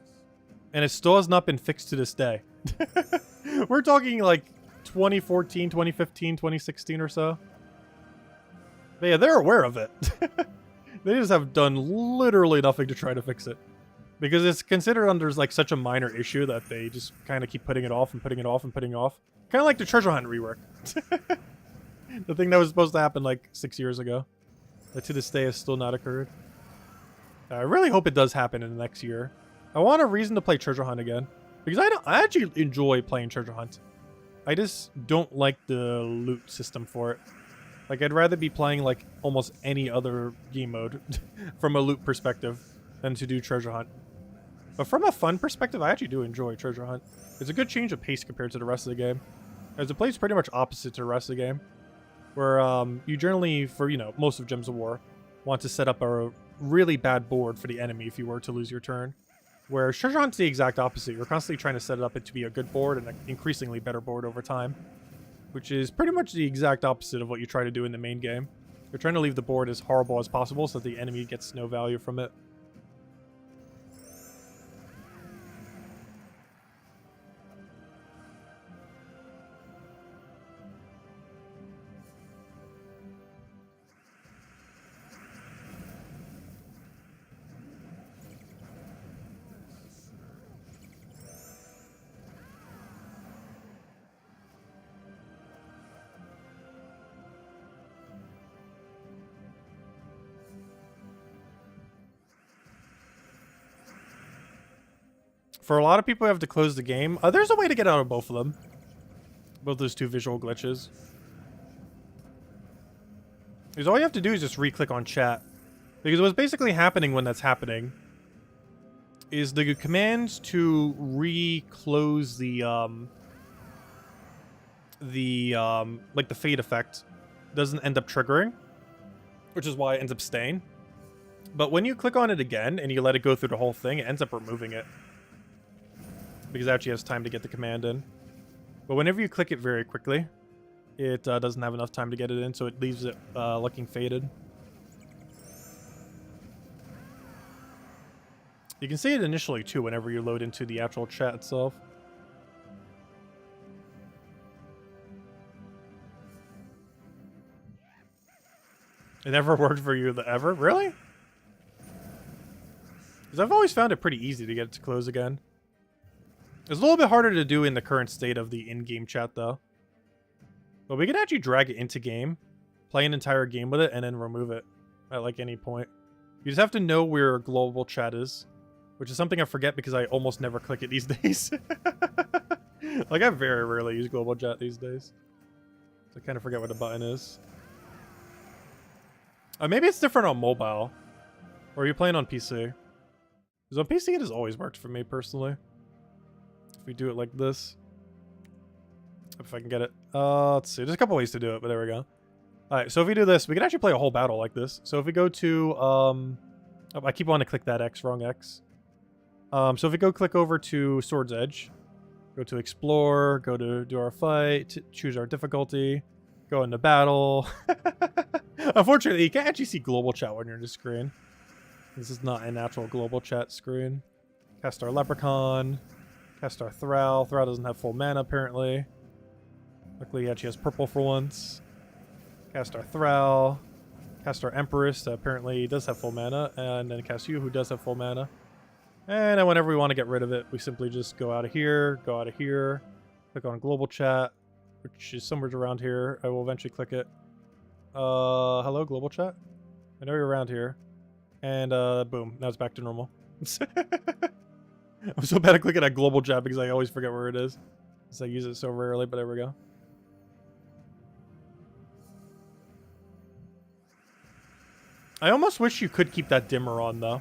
And it still has not been fixed to this day. We're talking, like, 2014, 2015, 2016 or so. But yeah, they're aware of it. They just have done literally nothing to try to fix it. Because it's considered under, like, such a minor issue that they just kind of keep putting it off and putting it off and putting it off. Kind of like the Treasure Hunt rework. The thing that was supposed to happen, like, 6 years ago. That to this day has still not occurred. I really hope it does happen in the next year. I want a reason to play Treasure Hunt again. Because I actually enjoy playing Treasure Hunt. I just don't like the loot system for it. Like, I'd rather be playing, like, almost any other game mode from a loot perspective than to do Treasure Hunt. But from a fun perspective, I actually do enjoy Treasure Hunt. It's a good change of pace compared to the rest of the game. As it plays pretty much opposite to the rest of the game. Where you generally, for, you know, most of Gems of War, want to set up a really bad board for the enemy if you were to lose your turn. Where Treasure Hunt's the exact opposite. You're constantly trying to set it up to be a good board and an increasingly better board over time. Which is pretty much the exact opposite of what you try to do in the main game. You're trying to leave the board as horrible as possible so that the enemy gets no value from it. For a lot of people who have to close the game, there's a way to get out of both of them. Both those 2 visual glitches. Because all you have to do is just re-click on chat. Because what's basically happening when that's happening is the commands to re-close the like the fade effect doesn't end up triggering. Which is why it ends up staying. But when you click on it again and you let it go through the whole thing, it ends up removing it. Because it actually has time to get the command in. But whenever you click it very quickly, it doesn't have enough time to get it in, so it leaves it looking faded. You can see it initially too whenever you load into the actual chat itself. It never worked for you ever? Really? Because I've always found it pretty easy to get it to close again. It's a little bit harder to do in the current state of the in-game chat though. But we can actually drag it into game, play an entire game with it, and then remove it at like any point. You just have to know where global chat is, which is something I forget because I almost never click it these days. Like I very rarely use global chat these days. So I kind of forget what the button is. Maybe it's different on mobile. Or are you playing on PC? Because on PC it has always worked for me personally. If we do it like this. If I can get it. Let's see. There's a couple ways to do it, but there we go. Alright, so if we do this, we can actually play a whole battle like this. So if we go to, I keep wanting to click that X, wrong X. So if we go click over to Sword's Edge, go to Explore, go to do our fight, choose our difficulty, go into battle. Unfortunately, you can't actually see global chat when you're in the screen. This is not a natural global chat screen. Cast our Leprechaun. Cast our Thrall. Thrall doesn't have full mana, apparently. Luckily, he actually has purple for once. Cast our Thrall. Cast our Empress. Apparently, does have full mana. And then cast you, who does have full mana. And then whenever we want to get rid of it, we simply just go out of here, click on global chat, which is somewhere around here. I will eventually click it. Hello, global chat? I know you're around here. And, boom. Now it's back to normal. I'm so bad at clicking at global chat because I always forget where it is. Because I use it so rarely, but there we go. I almost wish you could keep that dimmer on, though.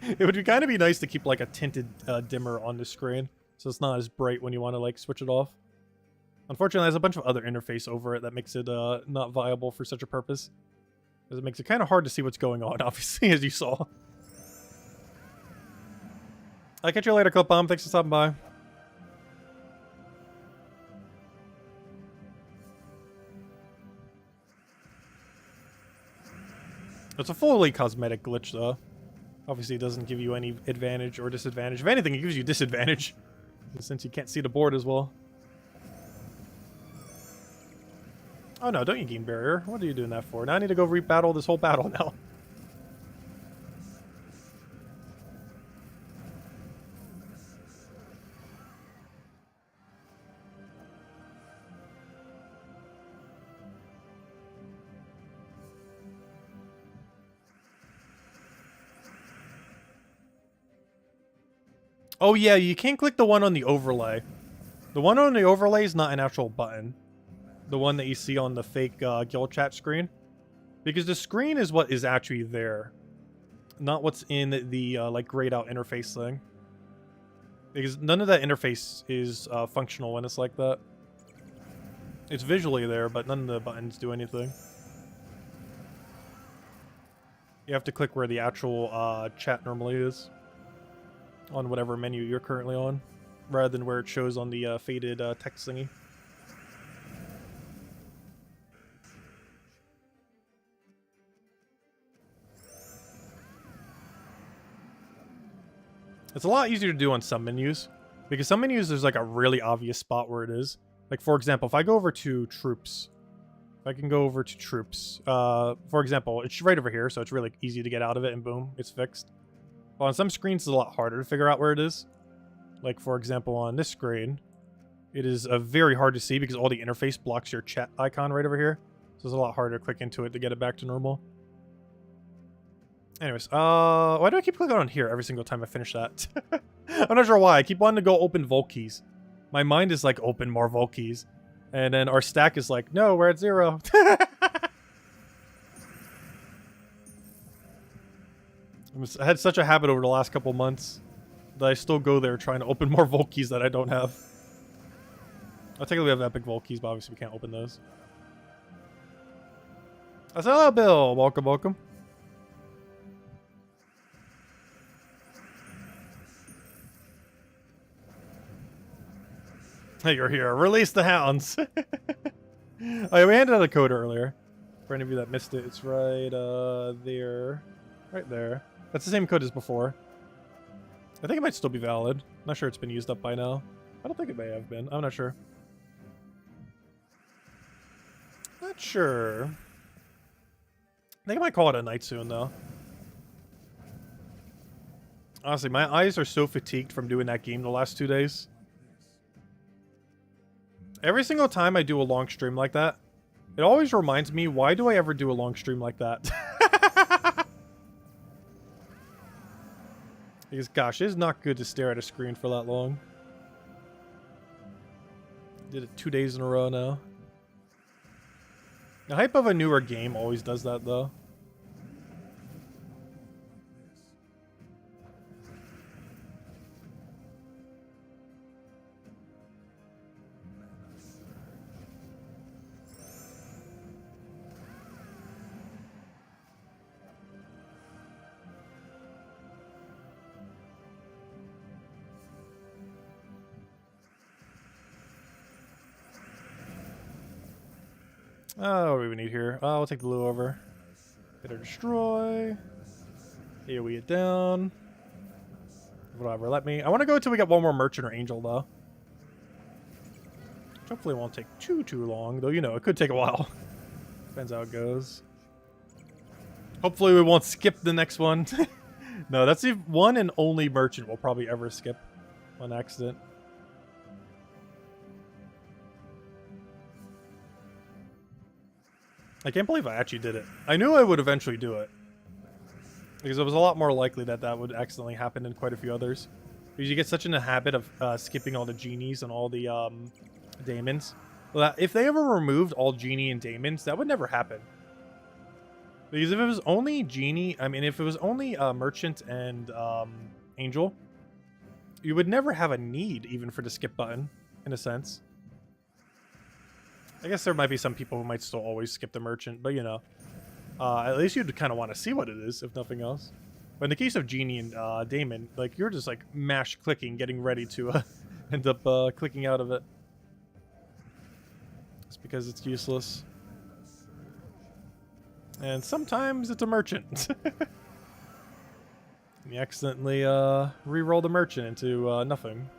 It would kind of be nice to keep, like, a tinted dimmer on the screen. So it's not as bright when you want to, like, switch it off. Unfortunately, there's a bunch of other interface over it that makes it not viable for such a purpose. Because it makes it kind of hard to see what's going on, obviously, as you saw. I'll catch you later, Clip-Bomb. Thanks for stopping by. It's a fully cosmetic glitch, though. Obviously, it doesn't give you any advantage or disadvantage. If anything, it gives you disadvantage. Since you can't see the board as well. Oh no, don't you gain barrier. What are you doing that for? Now I need to go re-battle this whole battle now. Oh yeah, you can't click the one on the overlay. The one on the overlay is not an actual button. The one that you see on the fake guild chat screen. Because the screen is what is actually there. Not what's in the like grayed out interface thing. Because none of that interface is functional when it's like that. It's visually there, but none of the buttons do anything. You have to click where the actual chat normally is. On whatever menu you're currently on. Rather than where it shows on the faded text thingy. It's a lot easier to do on some menus. Because some menus, there's like a really obvious spot where it is. Like, for example, if I go over to troops. If I can go over to troops. For example, it's right over here, so it's really easy to get out of it, and boom, it's fixed. Well, on some screens, it's a lot harder to figure out where it is. Like, for example, on this screen, it is very hard to see because all the interface blocks your chat icon right over here. So it's a lot harder to click into it to get it back to normal. Anyways, why do I keep clicking on here every single time I finish that? I'm not sure why. I keep wanting to go open Vault keys. My mind is like, open more Vault keys. And then our stack is like, no, we're at 0. I had such a habit over the last couple months that I still go there trying to open more Vault keys that I don't have. I technically we have epic Vault keys, but obviously we can't open those. I said, hello, Bill. Welcome, welcome. Hey, you're here. Release the hounds. Oh, yeah, we handed out a code earlier. For any of you that missed it, it's right there. Right there. That's the same code as before. I think it might still be valid. Not sure it's been used up by now. I don't think it may have been. I'm not sure. Not sure. I think I might call it a night soon, though. Honestly, my eyes are so fatigued from doing that game the last 2 days. Every single time I do a long stream like that, it always reminds me, why do I ever do a long stream like that? Because, gosh, it is not good to stare at a screen for that long. Did it 2 days in a row now. The hype of a newer game always does that, though. Oh, what do we need here? Oh, we'll take the Lou over. Hit or destroy. AoE it down. Whatever, let me. I want to go until we get one more merchant or angel, though. Which hopefully won't take too long, though, you know, it could take a while. Depends how it goes. Hopefully we won't skip the next one. No, that's the one and only merchant we'll probably ever skip on accident. I can't believe I actually did it. I knew I would eventually do it. Because it was a lot more likely that that would accidentally happen in quite a few others. Because you get such in the habit of skipping all the genies and all the daemons. Well, if they ever removed all genie and daemons, that would never happen. Because if it was only genie, I mean, if it was only merchant and angel, you would never have a need even for the skip button, in a sense. I guess there might be some people who might still always skip the merchant, but you know. At least you'd kind of want to see what it is, if nothing else. But in the case of Genie and Daemon, like, you're just like mash clicking, getting ready to end up clicking out of it. It's because it's useless. And sometimes it's a merchant. You accidentally re-roll the merchant into nothing.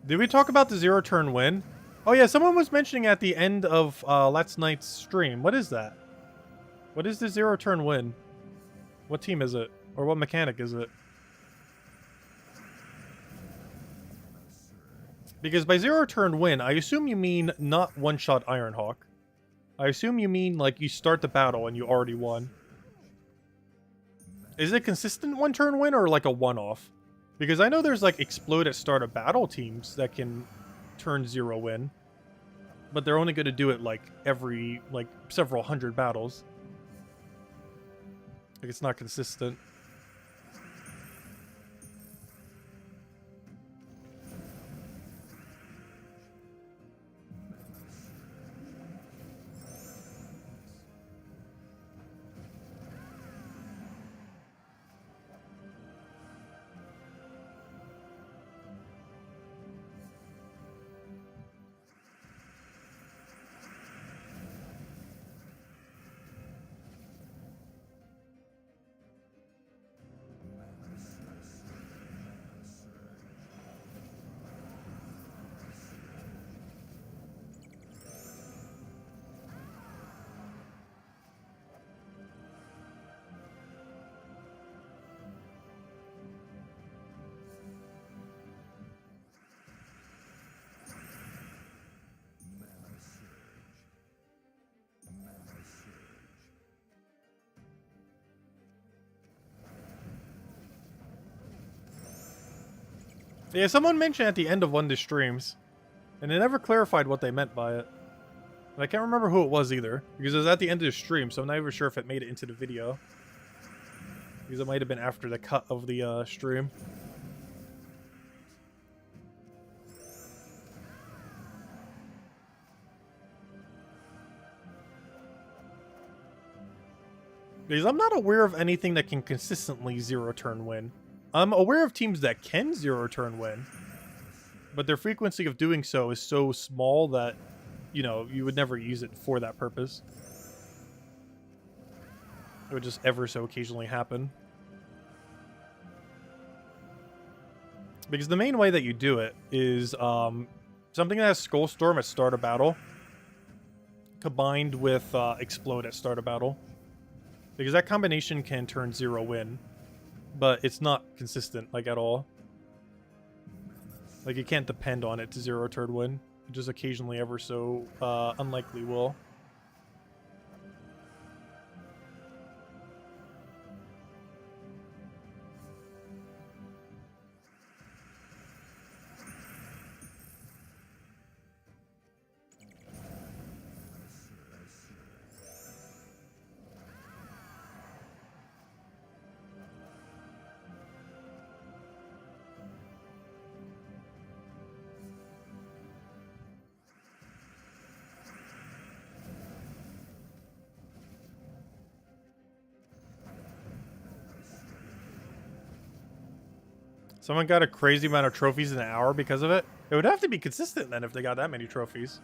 Did we talk about the 0-turn win? Oh yeah, someone was mentioning at the end of last night's stream. What is that? What is the 0-turn win? What team is it? Or what mechanic is it? Because by 0-turn win, I assume you mean not one-shot Ironhawk. I assume you mean like you start the battle and you already won. Is it a consistent one-turn win or like a one-off? Because I know there's like explode at start of battle teams that can turn 0 win. But they're only going to do it like every like several hundred battles. Like it's not consistent. Yeah, someone mentioned at the end of one of the streams, and they never clarified what they meant by it. And I can't remember who it was either, because it was at the end of the stream, so I'm not even sure if it made it into the video. Because it might have been after the cut of the stream. Because I'm not aware of anything that can consistently 0-turn win. I'm aware of teams that can 0-turn win, but their frequency of doing so is so small that, you know, you would never use it for that purpose. It would just ever so occasionally happen. Because the main way that you do it is something that has Skull Storm at start of battle, combined with Explode at start of battle. Because that combination can turn 0-win, but it's not consistent, like, at all. Like, you can't depend on it to 0-turn win. It just occasionally ever so unlikely will. Someone got a crazy amount of trophies in an hour because of it? It would have to be consistent then if they got that many trophies.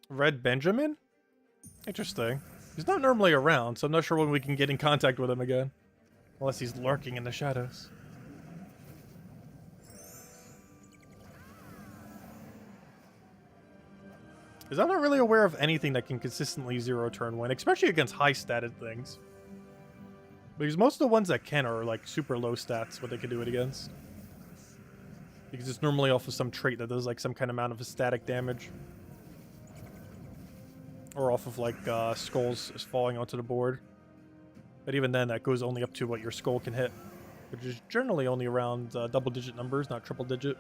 Red Benjamin? Interesting. He's not normally around, so I'm not sure when we can get in contact with him again. Unless he's lurking in the shadows. Because I'm not really aware of anything that can consistently 0-turn win, especially against high-statted things. Because most of the ones that can are, like, super low stats, what they can do it against. Because it's normally off of some trait that does, like, some kind of amount of static damage. Or off of, like, skulls falling onto the board. But even then, that goes only up to what your skull can hit. Which is generally only around double-digit numbers, not triple-digit.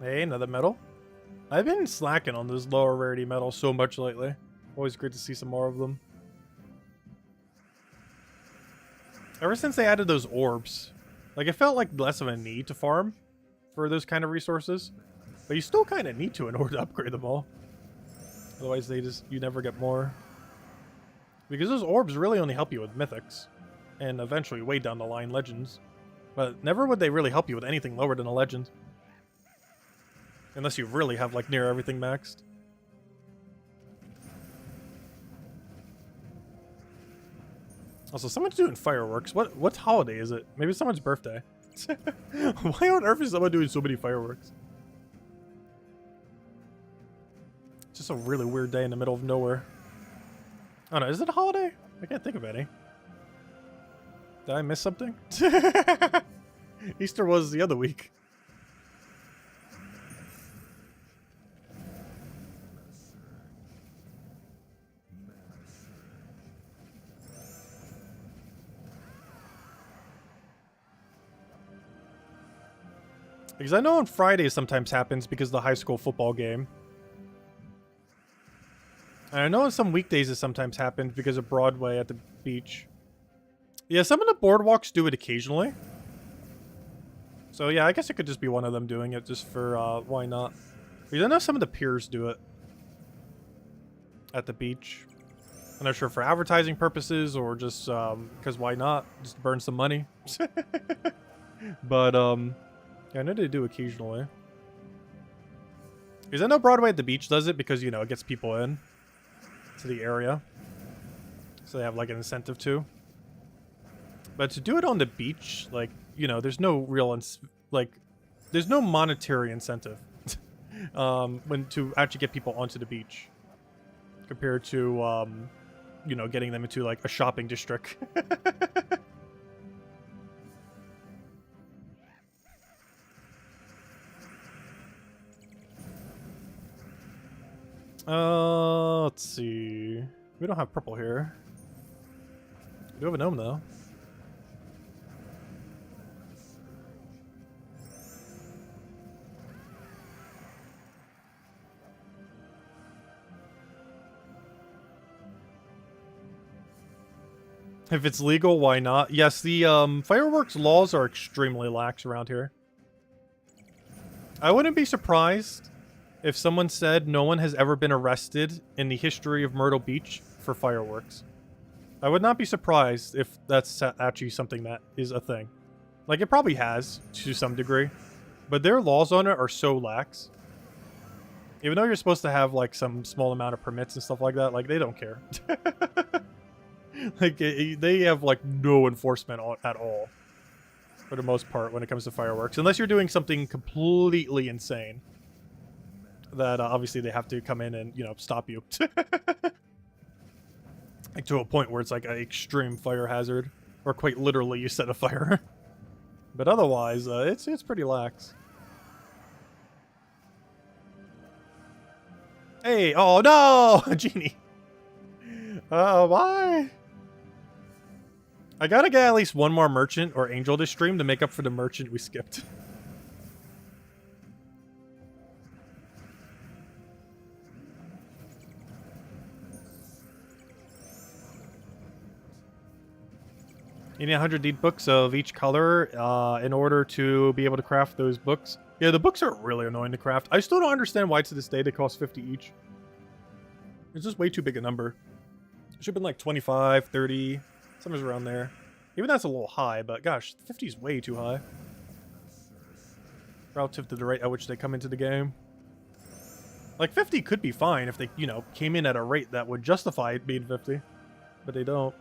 Hey, another medal. I've been slacking on those lower rarity medals so much lately. Always great to see some more of them. Ever since they added those orbs, like, it felt like less of a need to farm for those kind of resources. But you still kind of need to in order to upgrade them all. Otherwise, you never get more. Because those orbs really only help you with mythics. And eventually, way down the line, legends. But never would they really help you with anything lower than a legend. Unless you really have, like, near everything maxed. Also, someone's doing fireworks. What holiday is it? Maybe it's someone's birthday. Why on earth is someone doing so many fireworks? It's just a really weird day in the middle of nowhere. I don't know, is it a holiday? I can't think of any. Did I miss something? Easter was the other week. Because I know on Fridays sometimes happens because of the high school football game. And I know on some weekdays it sometimes happens because of Broadway at the beach. Yeah, some of the boardwalks do it occasionally. So yeah, I guess it could just be one of them doing it just for, why not? Because I know some of the piers do it. At the beach. I'm not sure for advertising purposes or just because why not? Just burn some money. But yeah, I know they do occasionally. Because I know Broadway at the beach does it because, you know, it gets people in to the area. So they have like an incentive to. But to do it on the beach, like, you know, there's no real, there's no monetary incentive when to actually get people onto the beach compared to, you know, getting them into like a shopping district. Let's see. We don't have purple here. We do have a gnome though. If it's legal, why not? Yes, the fireworks laws are extremely lax around here. I wouldn't be surprised if someone said no one has ever been arrested in the history of Myrtle Beach for fireworks. I would not be surprised if that's actually something that is a thing. Like, it probably has, to some degree. But their laws on it are so lax. Even though you're supposed to have, like, some small amount of permits and stuff like that, like, they don't care. Like, they have, like, no enforcement at all. For the most part, when it comes to fireworks. Unless you're doing something completely insane. That, obviously, they have to come in and, you know, stop you. Like, to a point where it's, like, an extreme fire hazard. Or quite literally, you set a fire. But otherwise, it's pretty lax. Hey! Oh, no! Genie! Why? I gotta get at least one more merchant or angel this stream to make up for the merchant we skipped. You need 100 deed books of each color in order to be able to craft those books. Yeah, the books are really annoying to craft. I still don't understand why to this day they cost 50 each. It's just way too big a number. It should have been like 25, 30, somewhere around there. Even that's a little high, but gosh, 50 is way too high. Relative to the rate at which they come into the game. Like, 50 could be fine if they, you know, came in at a rate that would justify it being 50. But they don't.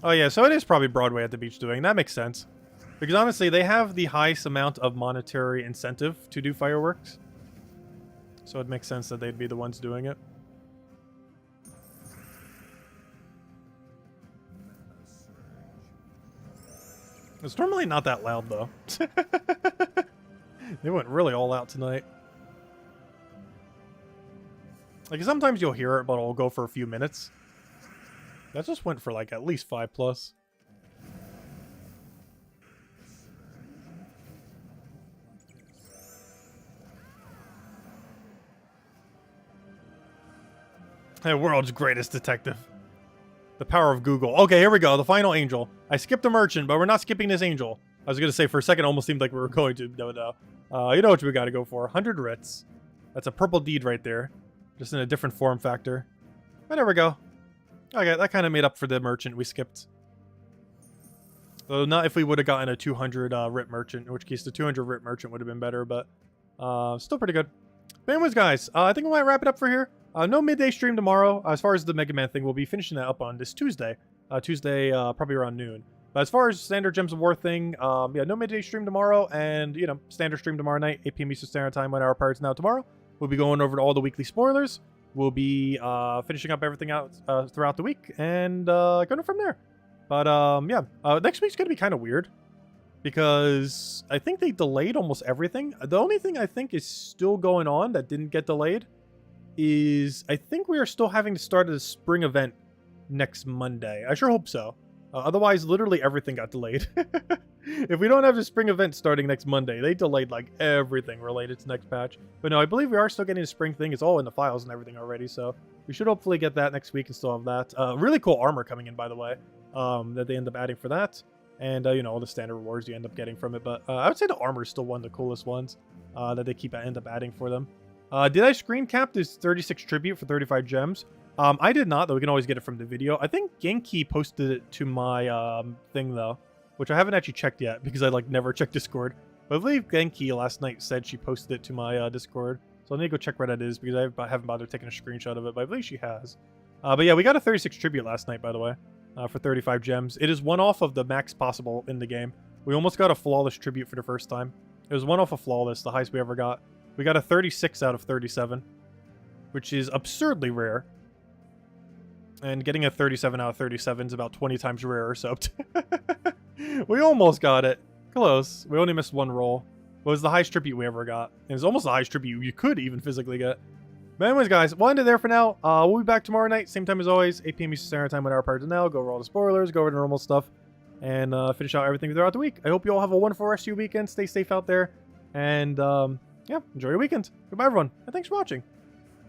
Oh yeah, so it is probably Broadway at the beach doing. That makes sense. Because honestly, they have the highest amount of monetary incentive to do fireworks. So it makes sense that they'd be the ones doing it. It's normally not that loud, though. They went really all out tonight. Like, sometimes you'll hear it, but it'll go for a few minutes. That just went for, like, at least 5+. Hey, world's greatest detective. The power of Google. Okay, here we go. The final angel. I skipped a merchant, but we're not skipping this angel. I was going to say, for a second, it almost seemed like we were going to. No. You know what we got to go for. 100 writs. That's a purple deed right there. Just in a different form factor. But there we go. Okay, that kind of made up for the merchant we skipped. Though not if we would have gotten a 200 writ merchant, in which case the 200 writ merchant would have been better, but still pretty good. But anyways, guys, I think we might wrap it up for here. No midday stream tomorrow. As far as the Mega Man thing, we'll be finishing that up on this Tuesday. Tuesday, probably around noon. But as far as standard Gems of War thing, yeah, no midday stream tomorrow, and, you know, standard stream tomorrow night, 8 p.m. Eastern Standard Time, 1 hour prior to now tomorrow. We'll be going over all the weekly spoilers. We'll be finishing up everything out throughout the week, and going from there. But, yeah, next week's going to be kind of weird. Because I think they delayed almost everything. The only thing I think is still going on that didn't get delayed is I think we are still having to start a spring event next Monday. I sure hope so. Otherwise, literally everything got delayed. If we don't have the spring event starting next Monday, they delayed like everything related to next patch. But no, I believe we are still getting the spring thing. It's all in the files and everything already, so we should hopefully get that next week and still have that. Really cool armor coming in, by the way. that they end up adding for that. And, you know, all the standard rewards you end up getting from it. But I would say the armor is still one of the coolest ones that they end up adding for them. Did I screen cap this 36 tribute for 35 gems? I did not, though. We can always get it from the video. I think Genki posted it to my thing, though, which I haven't actually checked yet because I, like, never checked Discord. But I believe Genki last night said she posted it to my Discord. So I need to go check where that is because I haven't bothered taking a screenshot of it, but I believe she has. But yeah, we got a 36 tribute last night, by the way. For 35 gems. It is one off of the max possible in the game. We almost got a flawless tribute for the first time. It was one off of flawless, the highest we ever got. We got a 36 out of 37, which is absurdly rare. And getting a 37 out of 37 is about 20 times rarer, so we almost got it. Close. We only missed one roll. It was the highest tribute we ever got. It was almost the highest tribute you could even physically get. But anyways, guys, we'll end it there for now. We'll be back tomorrow night, same time as always, 8 p.m. Eastern Standard Time with our PlayerDaniels. Go over all the spoilers, go over the normal stuff, and finish out everything throughout the week. I hope you all have a wonderful rest of your weekend. Stay safe out there, and yeah, enjoy your weekend. Goodbye, everyone, and thanks for watching.